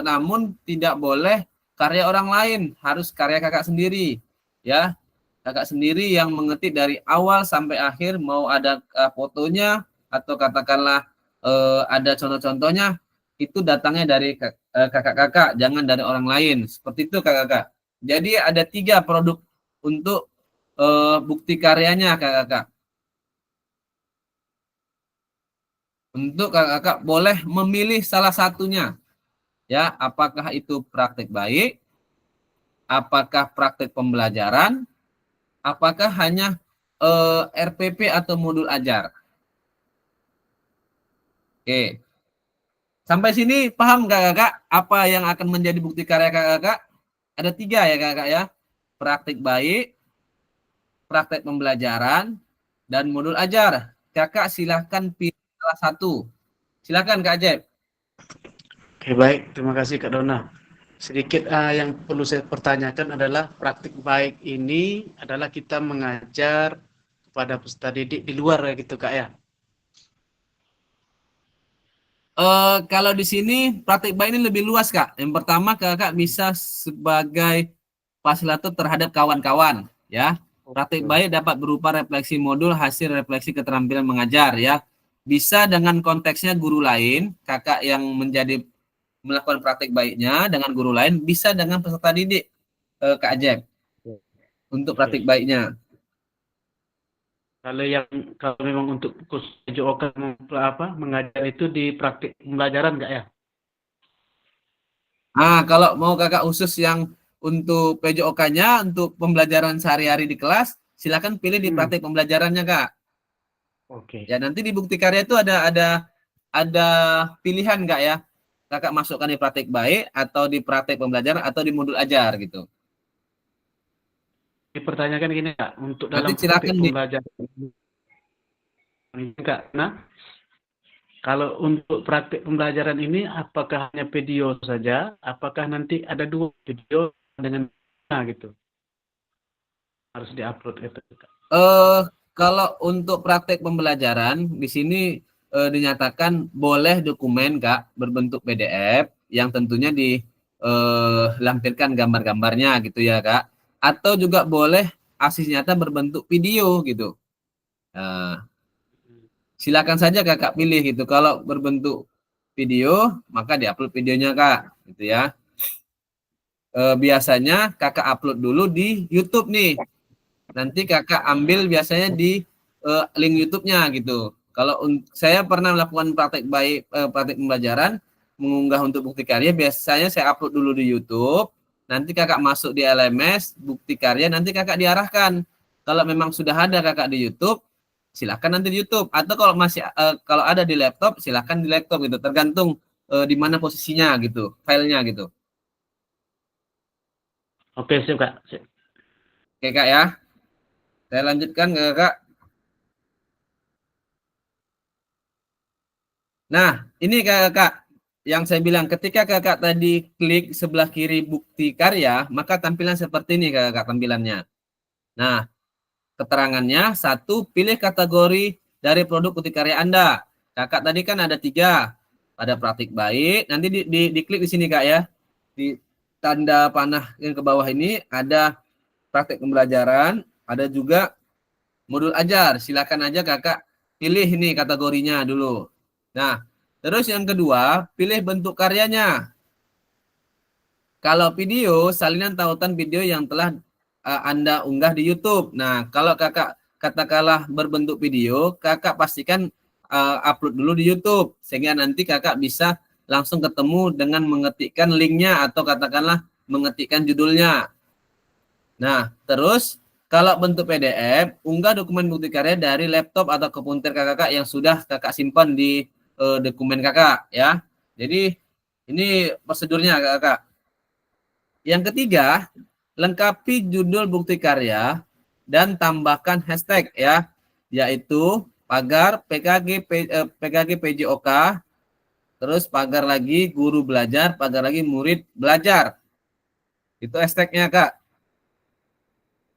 namun tidak boleh karya orang lain, harus karya kakak sendiri. Ya, kakak sendiri yang mengetik dari awal sampai akhir, mau ada fotonya atau katakanlah ada contoh-contohnya, itu datangnya dari kakak-kakak, jangan dari orang lain. Seperti itu kakak-kakak. Jadi ada 3 produk untuk bukti karyanya kakak-kakak. Untuk kakak-kakak boleh memilih salah satunya. Ya, apakah itu praktik baik, apakah praktik pembelajaran, apakah hanya RPP atau modul ajar. Oke. Sampai sini paham kakak-kakak apa yang akan menjadi bukti karya kakak-kakak? Ada 3 ya kakak ya. Praktik baik, praktik pembelajaran, dan modul ajar. Kakak silahkan pilih salah satu. Silahkan Kak Ajep. Oke, baik. Terima kasih Kak Dona. Sedikit yang perlu saya pertanyakan adalah praktik baik ini adalah kita mengajar kepada peserta didik di luar ya gitu Kak ya? Kalau di sini praktik baik ini lebih luas Kak. Yang pertama kakak bisa sebagai fasilitator terhadap kawan-kawan ya. Praktik baik dapat berupa refleksi modul hasil refleksi keterampilan mengajar ya. Bisa dengan konteksnya guru lain, kakak yang melakukan praktik baiknya dengan guru lain, bisa dengan peserta didik Kak Ajep untuk praktik baiknya. Kalau memang untuk khusus PJOK mengajar itu di praktik pembelajaran nggak ya? Nah, kalau mau kakak khusus yang untuk PJOK-nya, untuk pembelajaran sehari-hari di kelas, silakan pilih di praktik pembelajarannya Kak. Oke. Ya nanti di bukti karya itu ada pilihan Kak ya. kakak masukkan di praktek baik atau di praktek pembelajaran atau di modul ajar gitu. Dipertanyakan gini Kak, untuk Nanti dalam praktik silakan pembelajaran ini Kak, nah kalau untuk praktik pembelajaran ini apakah hanya video saja, apakah nanti ada 2 video dengan gitu harus diupload itu Kak? Kalau untuk praktek pembelajaran di sini dinyatakan boleh dokumen Kak berbentuk PDF yang tentunya dilampirkan gambar-gambarnya gitu ya Kak, atau juga boleh aksi nyata berbentuk video gitu. Silakan saja kakak pilih gitu. Kalau berbentuk video maka diupload videonya Kak gitu ya. Biasanya kakak upload dulu di YouTube nih. Nanti kakak ambil biasanya di link YouTube-nya gitu. Kalau saya pernah melakukan praktek praktek pembelajaran, mengunggah untuk bukti karya, biasanya saya upload dulu di YouTube. Nanti kakak masuk di LMS bukti karya, nanti kakak diarahkan. Kalau memang sudah ada kakak di YouTube, silakan nanti di YouTube. Atau kalau masih kalau ada di laptop, silakan di laptop gitu. Tergantung di mana posisinya gitu, filenya gitu. Oke, sip Kak. Sip. Oke Kak ya. Saya lanjutkan ke Kak. Nah, ini Kak, yang saya bilang ketika Kakak tadi klik sebelah kiri bukti karya, maka tampilan seperti ini Kak tampilannya. Nah, keterangannya 1, pilih kategori dari produk bukti karya Anda. Kakak tadi kan ada 3. Ada praktik baik, nanti diklik di sini Kak ya. Di tanda panah yang ke bawah ini ada praktik pembelajaran, ada juga modul ajar. Silakan aja kakak pilih ini kategorinya dulu. Nah, terus yang kedua, pilih bentuk karyanya. Kalau video, salinan tautan video yang telah Anda unggah di YouTube. Nah, kalau kakak katakanlah berbentuk video, kakak pastikan upload dulu di YouTube. Sehingga nanti kakak bisa langsung ketemu dengan mengetikkan linknya atau katakanlah mengetikkan judulnya. Nah, terus kalau bentuk PDF, unggah dokumen bukti karya dari laptop atau komputer kakak yang sudah kakak simpan di dokumen kakak ya. Jadi ini prosedurnya kakak. Yang ketiga, lengkapi judul bukti karya dan tambahkan hashtag ya, yaitu pagar PKG PJOK, terus pagar lagi guru belajar, pagar lagi murid belajar. Itu hashtagnya Kak.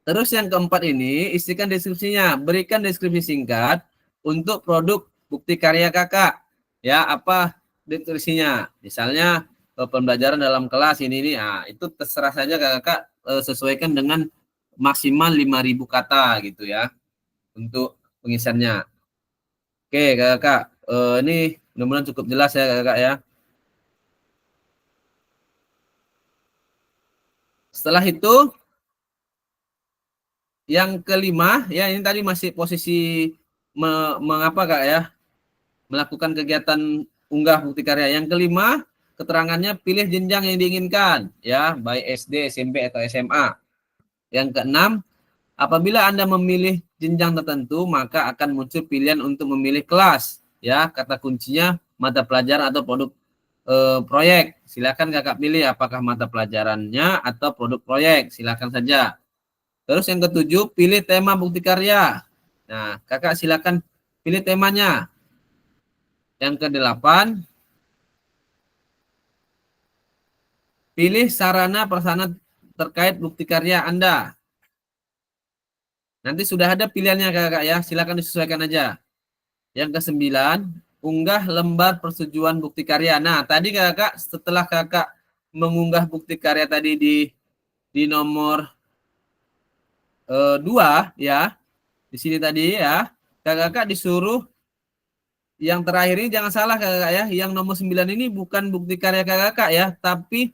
Terus yang keempat ini, isikan deskripsinya. Berikan deskripsi singkat untuk produk bukti karya kakak. Ya, apa deskripsinya? Misalnya pembelajaran dalam kelas ini. Nah, itu terserah saja kakak sesuaikan dengan maksimal 5.000 kata gitu ya. Untuk pengisiannya. Oke kakak, ini mudah-mudahan cukup jelas ya kakak ya. Setelah itu, yang kelima, ya ini tadi masih posisi mengapa Kak ya, melakukan kegiatan unggah bukti karya. Yang kelima, keterangannya pilih jenjang yang diinginkan, ya, baik SD, SMP, atau SMA. Yang keenam, apabila Anda memilih jenjang tertentu, maka akan muncul pilihan untuk memilih kelas, ya, kata kuncinya mata pelajaran atau produk proyek. Silakan kakak pilih apakah mata pelajarannya atau produk proyek, silakan saja. Terus yang ketujuh, pilih tema bukti karya. Nah, kakak silakan pilih temanya. Yang kedelapan, pilih sarana prasarana terkait bukti karya Anda. Nanti sudah ada pilihannya kakak ya, silakan disesuaikan aja. Yang kesembilan, unggah lembar persetujuan bukti karya. Nah, tadi kakak setelah kakak mengunggah bukti karya tadi di nomor 2 ya, di sini tadi ya, kakak disuruh yang terakhir ini jangan salah kakak ya, yang nomor 9 ini bukan bukti karya kakak ya, tapi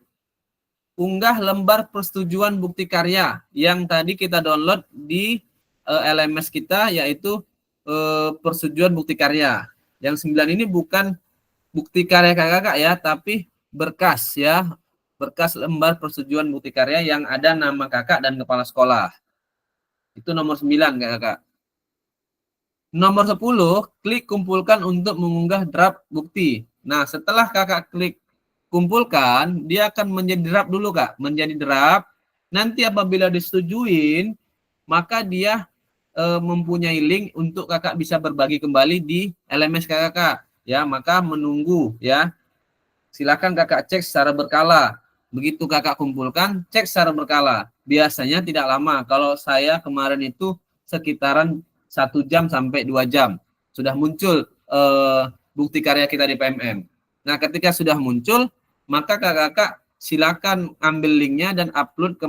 unggah lembar persetujuan bukti karya yang tadi kita download di LMS kita, yaitu persetujuan bukti karya. Yang 9 ini bukan bukti karya kakak ya, tapi berkas ya, berkas lembar persetujuan bukti karya yang ada nama kakak dan kepala sekolah. Itu nomor 9 kakak. Nomor 10, klik kumpulkan untuk mengunggah draft bukti. Nah, setelah kakak klik kumpulkan, dia akan menjadi draft dulu Kak, menjadi draft. Nanti apabila disetujuin, maka dia mempunyai link untuk Kakak bisa berbagi kembali di LMS Kakak. Ya, maka menunggu ya. Silakan Kakak cek secara berkala. Begitu Kakak kumpulkan, cek secara berkala. Biasanya tidak lama. Kalau saya kemarin itu sekitaran 1 jam sampai 2 jam sudah muncul bukti karya kita di PMM. Nah, ketika sudah muncul, maka Kakak silakan ambil linknya dan upload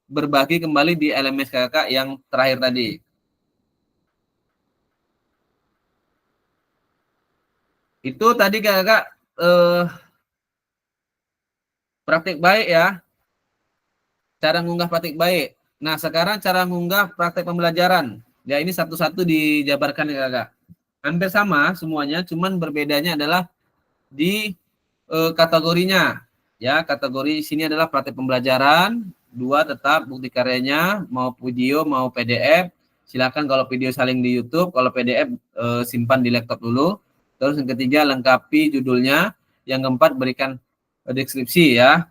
berbagi kembali di LMS Kakak yang terakhir tadi. Itu tadi Kakak praktik baik ya. Cara ngunggah praktik baik. Nah, sekarang cara ngunggah praktek pembelajaran. Ya, ini satu-satu dijabarkan ya Kakak. Hampir sama semuanya, cuman berbedanya adalah di kategorinya. Ya, kategori sini adalah praktek pembelajaran, 2 tetap bukti karyanya, mau video, mau PDF. Silakan kalau video saling di YouTube, kalau PDF simpan di laptop dulu. Terus yang ketiga lengkapi judulnya, yang keempat berikan deskripsi ya.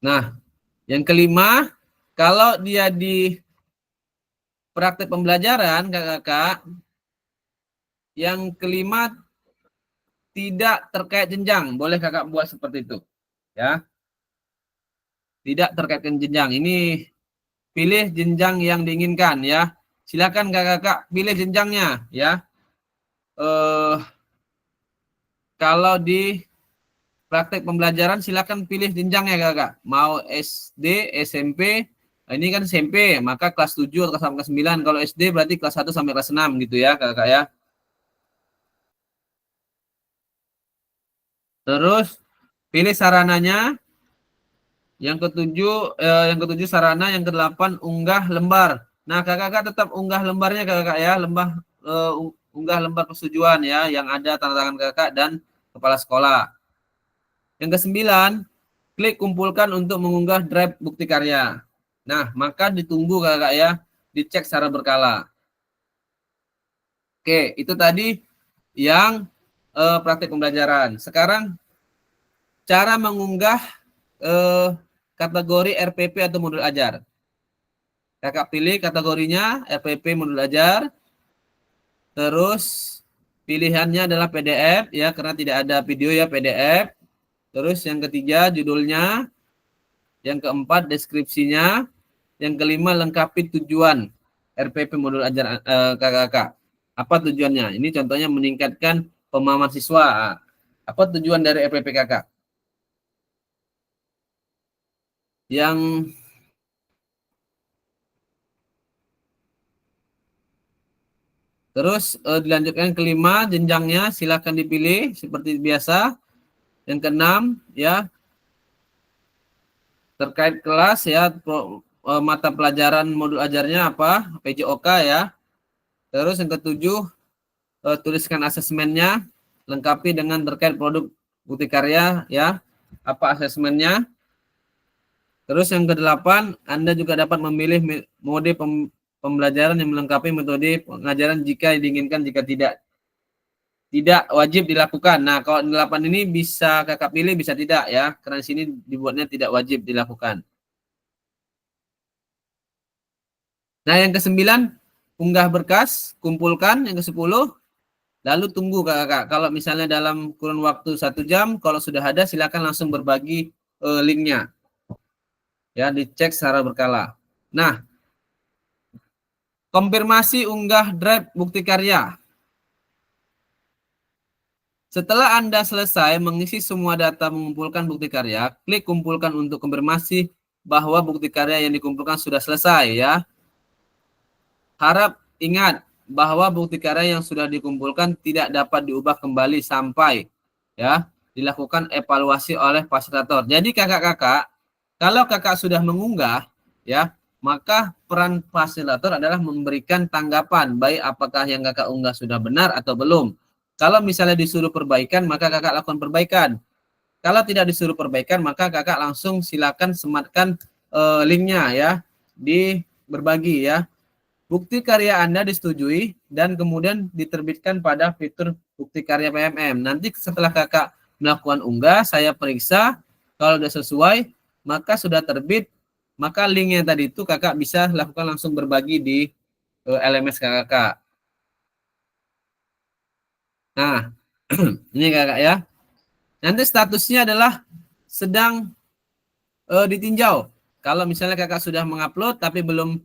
Nah, yang kelima, kalau dia di praktek pembelajaran Kakak, yang kelima tidak terkait jenjang, boleh Kakak buat seperti itu. Ya. Tidak terkait jenjang. Ini pilih jenjang yang diinginkan ya. Silakan Kakak pilih jenjangnya ya. Kalau di praktek pembelajaran silakan pilih jenjangnya Kakak. Mau SD, SMP, ini kan SMP, maka kelas 7 atau kelas 9. Kalau SD berarti kelas 1 sampai kelas 6 gitu ya Kakak ya. Terus pilih sarananya. Yang ketujuh sarana, yang ke-8 unggah lembar. Nah, Kakak tetap unggah lembarnya Kakak ya, unggah lembar persetujuan ya yang ada tanda tangan Kakak dan kepala sekolah. Yang ke-9, klik kumpulkan untuk mengunggah drive bukti karya. Nah, maka ditunggu Kakak ya, dicek secara berkala. Oke, itu tadi yang praktik pembelajaran. Sekarang cara mengunggah kategori RPP atau modul ajar. Kakak pilih kategorinya RPP modul ajar. Terus pilihannya adalah PDF ya, karena tidak ada video ya, PDF. Terus yang ketiga judulnya. Yang keempat deskripsinya. Yang kelima lengkapi tujuan RPP modul ajar kakak. Apa tujuannya? Ini contohnya meningkatkan pemahaman siswa. Apa tujuan dari RPP kakak? Yang terus dilanjutkan kelima, jenjangnya silakan dipilih seperti biasa. Yang keenam ya, terkait kelas ya, mata pelajaran modul ajarnya apa, PJOK ya. Terus yang ketujuh, tuliskan asesmennya, lengkapi dengan terkait produk bukti karya ya, apa asesmennya. Terus yang ke-8, Anda juga dapat memilih mode pembelajaran yang melengkapi metode pengajaran jika diinginkan, jika tidak wajib dilakukan. Nah, kalau 8 ini bisa kakak pilih, bisa tidak ya, karena di sini dibuatnya tidak wajib dilakukan. Nah, yang ke-9, unggah berkas, kumpulkan. Yang ke-10, lalu tunggu kakak. Kalau misalnya dalam kurun waktu 1 jam, kalau sudah ada silakan langsung berbagi linknya. Ya, dicek secara berkala. Nah, konfirmasi unggah drive bukti karya. Setelah Anda selesai mengisi semua data mengumpulkan bukti karya, klik kumpulkan untuk konfirmasi bahwa bukti karya yang dikumpulkan sudah selesai ya. Harap ingat bahwa bukti karya yang sudah dikumpulkan tidak dapat diubah kembali sampai ya dilakukan evaluasi oleh fasilitator. Jadi kakak-kakak, kalau kakak sudah mengunggah ya, maka peran fasilitator adalah memberikan tanggapan baik apakah yang kakak unggah sudah benar atau belum. Kalau misalnya disuruh perbaikan, maka kakak lakukan perbaikan. Kalau tidak disuruh perbaikan, maka kakak langsung silakan sematkan linknya ya, di berbagi ya. bukti karya Anda disetujui dan kemudian diterbitkan pada fitur bukti karya PMM. Nanti setelah kakak melakukan unggah, saya periksa, kalau sudah sesuai, maka sudah terbit, maka link yang tadi itu kakak bisa lakukan langsung berbagi di LMS kakak. Nah, ini kakak ya. Nanti statusnya adalah sedang ditinjau. Kalau misalnya kakak sudah mengupload tapi belum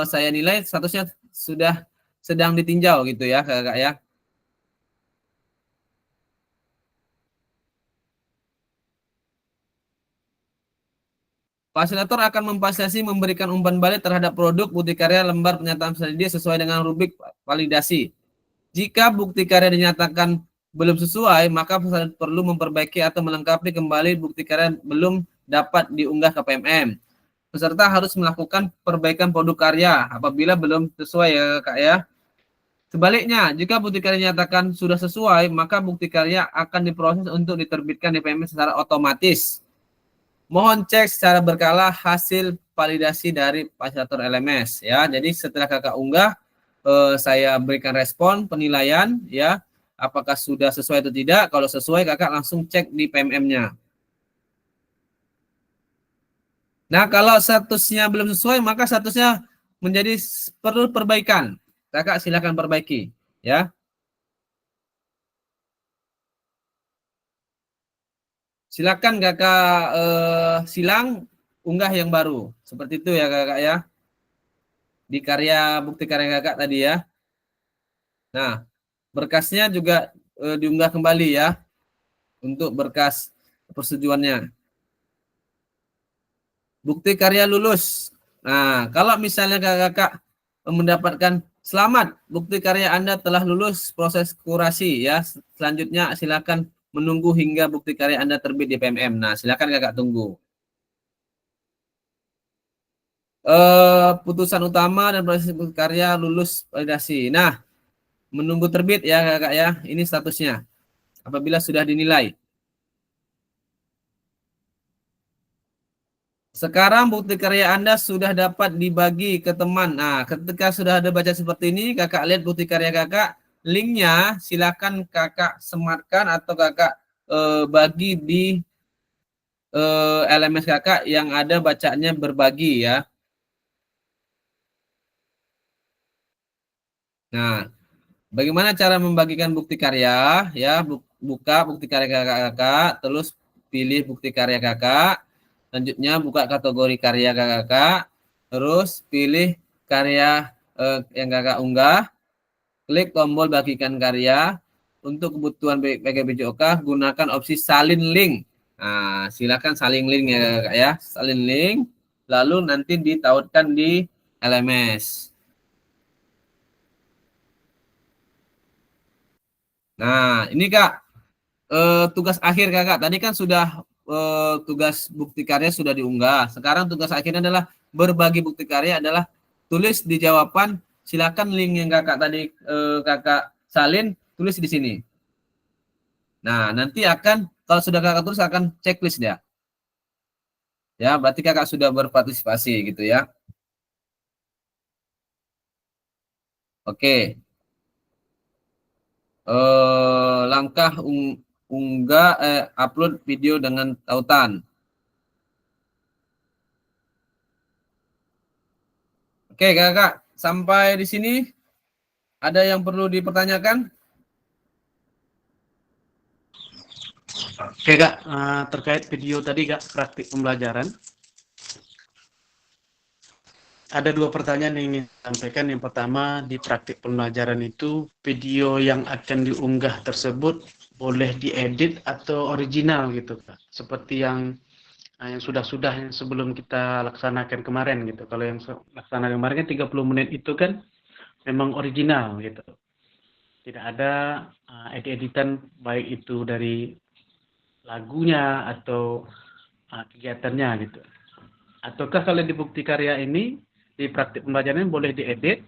saya nilai, statusnya sudah sedang ditinjau gitu ya kakak ya. Fasilitator akan memfasilitasi memberikan umpan balik terhadap produk bukti karya lembar pernyataan penyedia sesuai dengan rubrik validasi. Jika bukti karya dinyatakan belum sesuai, maka fasilitator perlu memperbaiki atau melengkapi kembali bukti karya belum dapat diunggah ke PMM. Peserta harus melakukan perbaikan produk karya apabila belum sesuai ya Kak ya. Sebaliknya, jika bukti karya dinyatakan sudah sesuai, maka bukti karya akan diproses untuk diterbitkan di PMM secara otomatis. Mohon cek secara berkala hasil validasi dari fasilitator LMS ya. Jadi setelah kakak unggah, saya berikan respon penilaian ya, apakah sudah sesuai atau tidak. Kalau sesuai kakak langsung cek di PMM-nya. Nah kalau statusnya belum sesuai maka statusnya menjadi perlu perbaikan. Kakak silakan perbaiki ya. Silakan kakak silang unggah yang baru. Seperti itu ya kakak ya. Di karya bukti karya kakak tadi ya. Nah, berkasnya juga diunggah kembali ya. Untuk berkas persetujuannya. Bukti karya lulus. Nah, kalau misalnya kakak mendapatkan selamat, bukti karya Anda telah lulus proses kurasi ya. Selanjutnya silakan menunggu hingga bukti karya Anda terbit di PMM. Nah, silakan kakak tunggu. Putusan utama dan proses bukti karya lulus validasi. Nah, menunggu terbit ya kakak ya. Ini statusnya. Apabila sudah dinilai. Sekarang bukti karya Anda sudah dapat dibagi ke teman. Nah, ketika sudah ada baca seperti ini, kakak lihat bukti karya kakak. Linknya silakan kakak sematkan atau kakak bagi di LMS kakak yang ada bacanya berbagi ya. Nah, bagaimana cara membagikan bukti karya? Ya, buka bukti karya kakak, terus pilih bukti karya kakak. Selanjutnya buka kategori karya kakak, terus pilih karya yang kakak unggah. Klik tombol bagikan karya. Untuk kebutuhan PKBJOK gunakan opsi salin link. Nah, silakan salin link ya kakak ya, salin link. Lalu nanti ditautkan di LMS. Nah, ini Kak, tugas akhir Kakak. Tadi kan sudah tugas bukti karya sudah diunggah. Sekarang tugas akhirnya adalah berbagi bukti karya adalah tulis di jawaban, silakan link yang Kakak tadi Kakak salin, tulis di sini. Nah, nanti akan kalau sudah Kakak tulis akan checklist dia. Ya, berarti Kakak sudah berpartisipasi gitu ya. Oke. Langkah unggah upload video dengan tautan. Oke kakak, sampai di sini ada yang perlu dipertanyakan? Oke Kak, terkait video tadi Kak, praktik pembelajaran. Ada dua pertanyaan yang ingin saya sampaikan. Yang pertama, di praktik pembelajaran itu video yang akan diunggah tersebut boleh diedit atau original gitu Kak. Seperti yang sudah-sudah yang sebelum kita laksanakan kemarin gitu. Kalau yang laksanakan kemarin kan 30 menit itu kan memang original gitu. Tidak ada edit-editan baik itu dari lagunya atau kegiatannya gitu. Ataukah kalau di bukti karya ini di praktik pembelajaran boleh diedit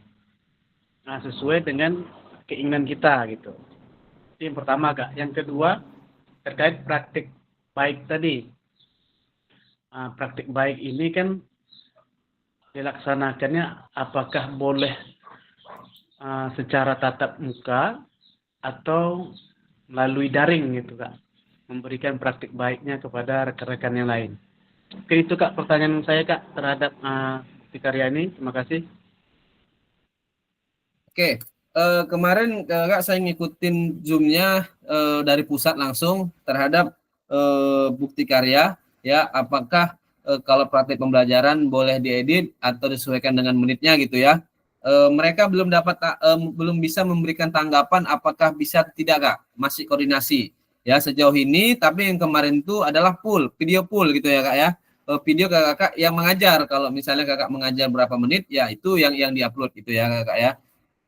sesuai dengan keinginan kita gitu. Itu yang pertama Kak. Yang kedua terkait praktik baik tadi. Praktik baik ini kan dilaksanakannya apakah boleh secara tatap muka atau melalui daring gitu Kak, memberikan praktik baiknya kepada rekan-rekan yang lain. Oke, itu Kak pertanyaan saya Kak terhadap bukti karya ini. Terima kasih. Oke, kemarin Kak saya ngikutin Zoom-nya dari pusat langsung terhadap bukti karya ya, apakah kalau praktik pembelajaran boleh diedit atau disesuaikan dengan menitnya gitu ya. Mereka belum belum bisa memberikan tanggapan apakah bisa tidak Kak, masih koordinasi ya sejauh ini. Tapi yang kemarin itu adalah video full gitu ya Kak ya, video Kakak yang mengajar. Kalau misalnya Kakak mengajar berapa menit ya itu yang diupload gitu ya Kak ya.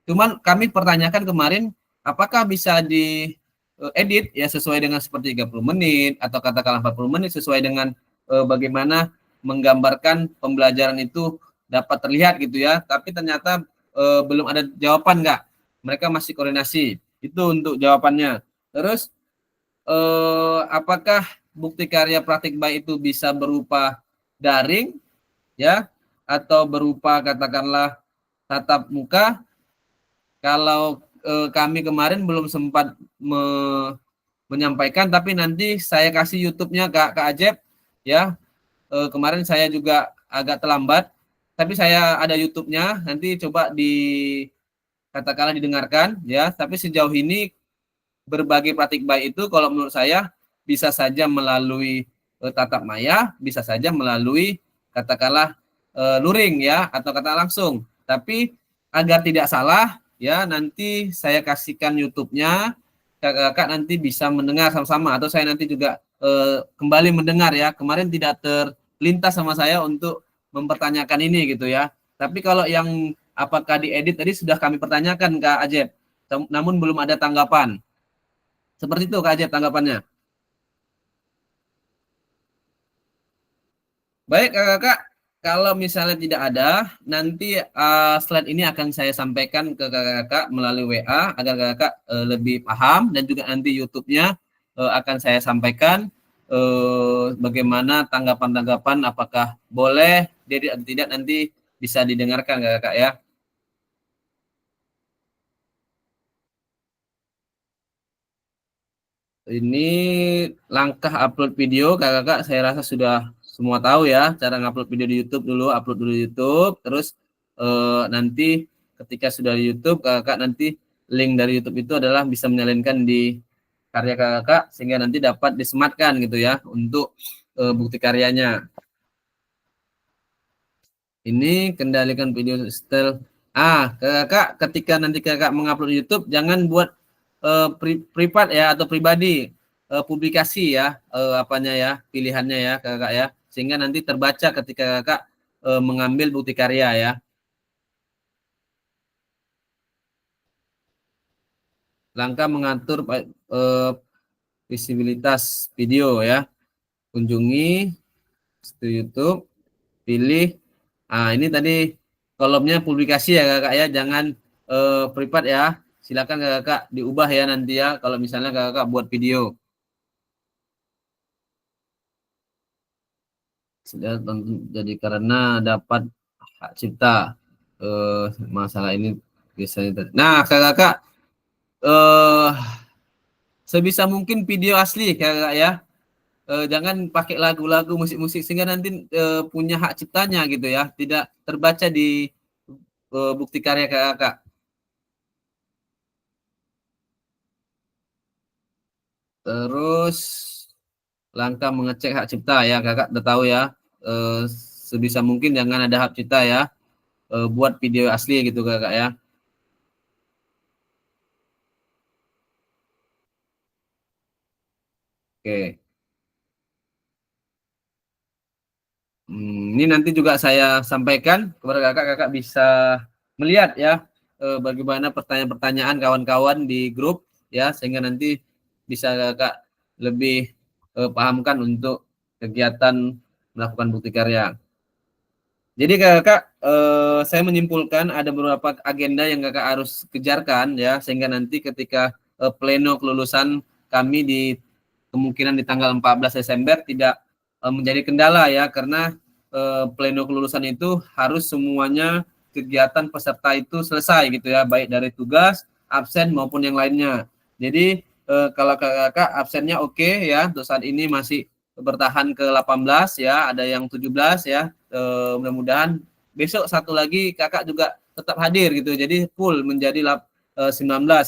Cuman kami pertanyakan kemarin apakah bisa diedit ya sesuai dengan seperti 30 menit atau katakanlah 40 menit sesuai dengan bagaimana menggambarkan pembelajaran itu dapat terlihat gitu ya. Tapi ternyata belum ada jawaban Kak. Mereka masih koordinasi. Itu untuk jawabannya. Terus apakah bukti karya praktik baik itu bisa berupa daring ya atau berupa katakanlah tatap muka? Kalau kami kemarin belum sempat menyampaikan, tapi nanti saya kasih YouTube-nya Kak Ajep ya. Kemarin saya juga agak terlambat, tapi saya ada YouTube-nya. Nanti coba katakanlah didengarkan ya. Tapi sejauh ini berbagai praktik baik itu kalau menurut saya bisa saja melalui tatap maya, bisa saja melalui katakanlah luring ya atau kata langsung. Tapi agar tidak salah ya, nanti saya kasihkan YouTube-nya, kakak nanti bisa mendengar sama-sama, atau saya nanti juga kembali mendengar ya. Kemarin tidak terlintas sama saya untuk mempertanyakan ini gitu ya. Tapi kalau yang apakah diedit tadi sudah kami pertanyakan Kak Ajep, namun belum ada tanggapan. Seperti itu Kak Ajep tanggapannya. Baik kakak, kalau misalnya tidak ada, nanti slide ini akan saya sampaikan ke kakak melalui WA agar kakak lebih paham, dan juga nanti YouTube-nya akan saya sampaikan bagaimana tanggapan-tanggapan apakah boleh, jadi atau tidak nanti bisa didengarkan kakak ya. Ini langkah upload video kakak saya rasa sudah semua tahu ya, cara ngupload video di YouTube dulu, upload dulu di YouTube, terus nanti ketika sudah di YouTube kakak nanti link dari YouTube itu adalah bisa menyalinkan di karya kakak sehingga nanti dapat disematkan gitu ya untuk bukti karyanya. Ini kendalikan video style. Kakak ketika nanti kakak mengupload YouTube jangan buat privat ya atau pribadi, publikasi ya, apanya ya, pilihannya ya kakak ya, sehingga nanti terbaca ketika kakak mengambil bukti karya ya. Langkah mengatur visibilitas video ya, kunjungi YouTube, pilih. Ini tadi kolomnya publikasi ya kakak ya, jangan privat ya. Silakan kakak diubah ya nanti ya kalau misalnya kakak buat video. Jadi karena dapat hak cipta masalah ini biasanya. Nah kakak sebisa mungkin video asli kakak ya. Jangan pakai lagu-lagu musik-musik sehingga nanti punya hak ciptanya gitu ya, tidak terbaca di bukti karya kakak. Terus langkah mengecek hak cipta ya kakak udah tahu ya, sebisa mungkin jangan ada hak cipta ya, buat video asli gitu kakak ya. Oke. Ini nanti juga saya sampaikan kepada kakak bisa melihat ya bagaimana pertanyaan-pertanyaan kawan-kawan di grup ya, sehingga nanti bisa kakak lebih pahamkan untuk kegiatan melakukan bukti karya. Jadi kakak saya menyimpulkan ada beberapa agenda yang kakak harus kejarkan ya, sehingga nanti ketika pleno kelulusan kami kemungkinan di tanggal 14 Desember tidak menjadi kendala ya, karena pleno kelulusan itu harus semuanya kegiatan peserta itu selesai gitu ya, baik dari tugas, absen maupun yang lainnya. Jadi kalau kakak absennya oke ya, untuk saat ini masih bertahan ke 18 ya, ada yang 17 ya. Mudah-mudahan besok satu lagi kakak juga tetap hadir gitu. Jadi full menjadi 19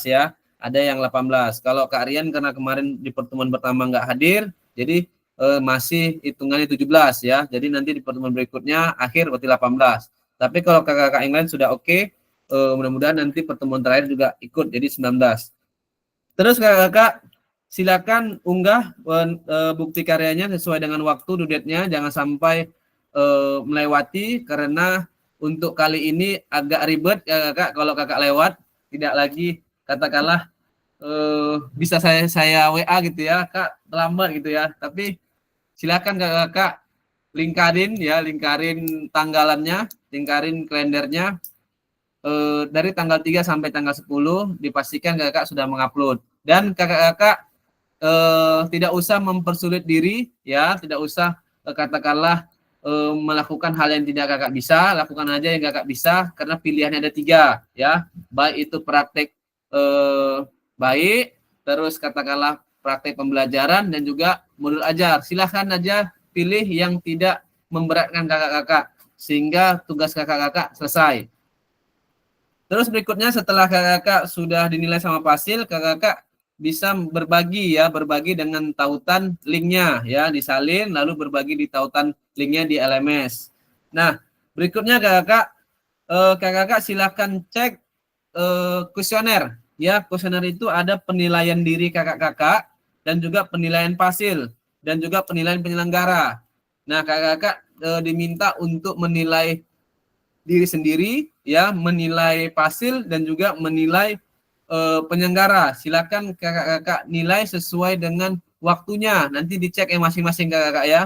ya. Ada yang 18. Kalau Kak Rian karena kemarin di pertemuan pertama nggak hadir, jadi masih hitungannya 17 ya. Jadi nanti di pertemuan berikutnya akhir berarti 18. Tapi kalau kakak-kakak yang lain sudah oke, mudah-mudahan nanti pertemuan terakhir juga ikut jadi 19. Terus kakak-kakak silakan unggah bukti karyanya sesuai dengan waktu due date-nya, jangan sampai melewati karena untuk kali ini agak ribet kakak kalau kakak lewat, tidak lagi katakanlah bisa saya WA gitu ya, Kak terlambat gitu ya. Tapi silakan kakak lingkarin tanggalannya, lingkarin kalendernya. Dari tanggal 3 sampai tanggal 10 dipastikan kakak sudah mengupload. Dan kakak-kakak tidak usah mempersulit diri ya, tidak usah katakanlah melakukan hal yang tidak kakak bisa, lakukan aja yang kakak bisa karena pilihannya ada 3 ya, baik itu praktek baik, terus katakanlah praktek pembelajaran dan juga modul ajar. Silahkan aja pilih yang tidak memberatkan kakak-kakak sehingga tugas kakak-kakak selesai. Terus berikutnya setelah kakak-kakak sudah dinilai sama Pasil, kakak-kakak bisa berbagi dengan tautan linknya ya, disalin lalu berbagi di tautan linknya di LMS. Nah, berikutnya kakak-kakak silakan cek kuesioner ya. Kuesioner itu ada penilaian diri kakak-kakak dan juga penilaian Pasil dan juga penilaian penyelenggara. Nah, kakak-kakak diminta untuk menilai diri sendiri ya, menilai Pasil dan juga menilai penyelenggara. Silakan kakak-kakak nilai sesuai dengan waktunya. Nanti dicek yang masing-masing kakak-kakak ya.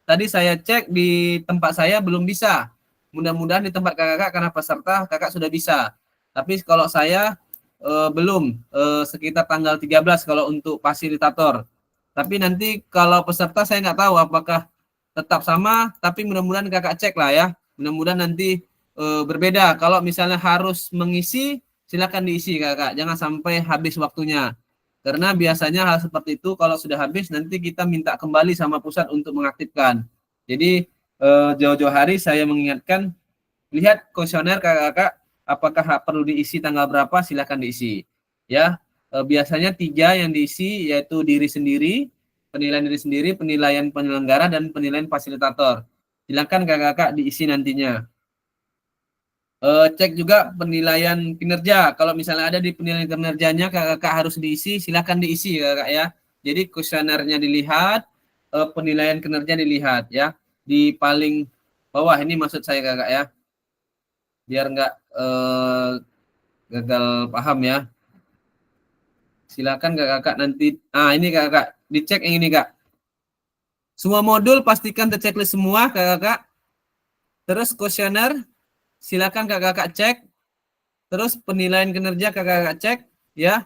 Tadi saya cek di tempat saya belum bisa. Mudah-mudahan di tempat kakak-kakak karena peserta kakak sudah bisa. Tapi kalau saya belum, sekitar tanggal 13 kalau untuk fasilitator. Tapi nanti kalau peserta saya nggak tahu apakah tetap sama, tapi mudah-mudahan kakak cek lah ya. Mudah-mudahan nanti berbeda. Kalau misalnya harus mengisi, silakan diisi kakak, jangan sampai habis waktunya. Karena biasanya hal seperti itu kalau sudah habis nanti kita minta kembali sama pusat untuk mengaktifkan. Jadi jauh-jauh hari saya mengingatkan, lihat kuesioner kakak-kakak, apakah perlu diisi tanggal berapa, silakan diisi. Ya, biasanya 3 yang diisi yaitu diri sendiri, penilaian diri sendiri, penilaian penyelenggara dan penilaian fasilitator. Silakan kakak-kakak diisi nantinya. Cek juga penilaian kinerja. Kalau misalnya ada di penilaian kinerjanya kakak harus diisi, silakan diisi kakak ya. Jadi kuesionernya dilihat, penilaian kinerja dilihat ya. Di paling bawah ini maksud saya kakak ya. Biar nggak gagal paham ya. Silakan kakak nanti. Ini kakak dicek yang ini kak. Semua modul pastikan terchecklist semua kakak. Terus kuesioner silakan kakak-kakak cek. Terus penilaian kinerja kakak-kakak cek ya.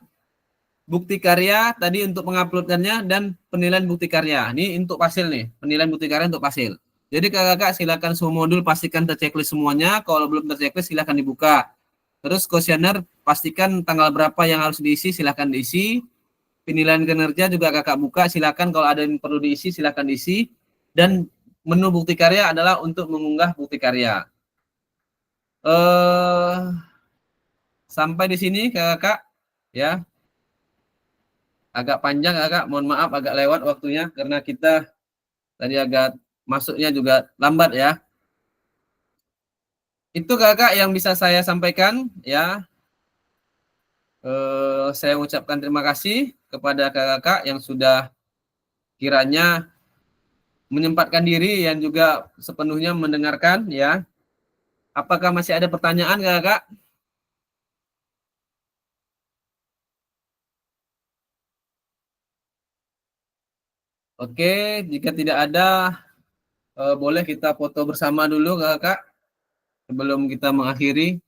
Bukti karya tadi untuk menguploadkannya dan penilaian bukti karya. Ini untuk Pasil nih, penilaian bukti karya untuk Pasil. Jadi kakak-kakak silakan semua modul pastikan terchecklist semuanya. Kalau belum terchecklist silakan dibuka. Terus kuesioner pastikan tanggal berapa yang harus diisi, silakan diisi. Penilaian kinerja juga kakak buka, silakan kalau ada yang perlu diisi silakan diisi. Dan menu bukti karya adalah untuk mengunggah bukti karya. Sampai di sini kakak ya, agak panjang kakak, mohon maaf agak lewat waktunya karena kita tadi agak masuknya juga lambat ya. Itu kakak yang bisa saya sampaikan ya. Saya ucapkan terima kasih kepada kakak yang sudah kiranya menyempatkan diri yang juga sepenuhnya mendengarkan ya. Apakah masih ada pertanyaan kakak? Oke, jika tidak ada, boleh kita foto bersama dulu kakak sebelum kita mengakhiri.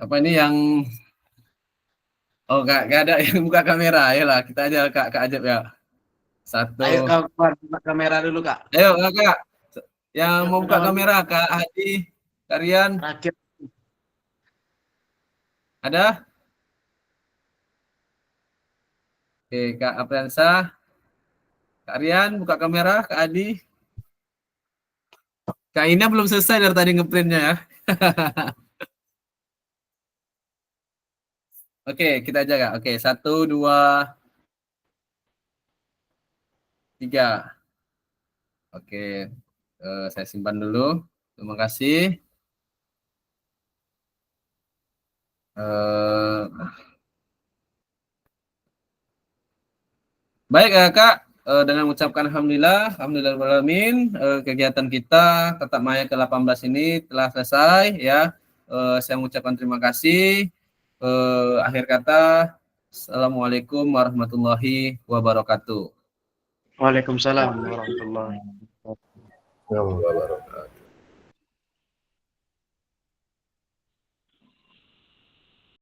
Apa ini yang gak ada yang buka kamera ya lah, kita aja kak Ajab ya. Satu. Ayo kau keluar buka kamera dulu kak. Ayo Kak. Yang Yang mau buka pertama kamera, Kak Hadi, Kak Rian, Terakhir. ada? Oke, Kak Apriansa. Kak Rian, buka kamera, Kak Hadi. Kak Ina belum selesai dari tadi ngeprintnya ya. Oke, kita aja Kak. Oke, 1, 2, 3. Oke, saya simpan dulu. Terima kasih. Baik Kak, dengan mengucapkan alhamdulillahirrahmanirrahim, kegiatan kita Tatap Maya ke-18 ini telah selesai ya. Saya mengucapkan terima kasih. Akhir kata, Assalamualaikum warahmatullahi wabarakatuh. Waalaikumsalam warahmatullahi wabarakatuh. Ya,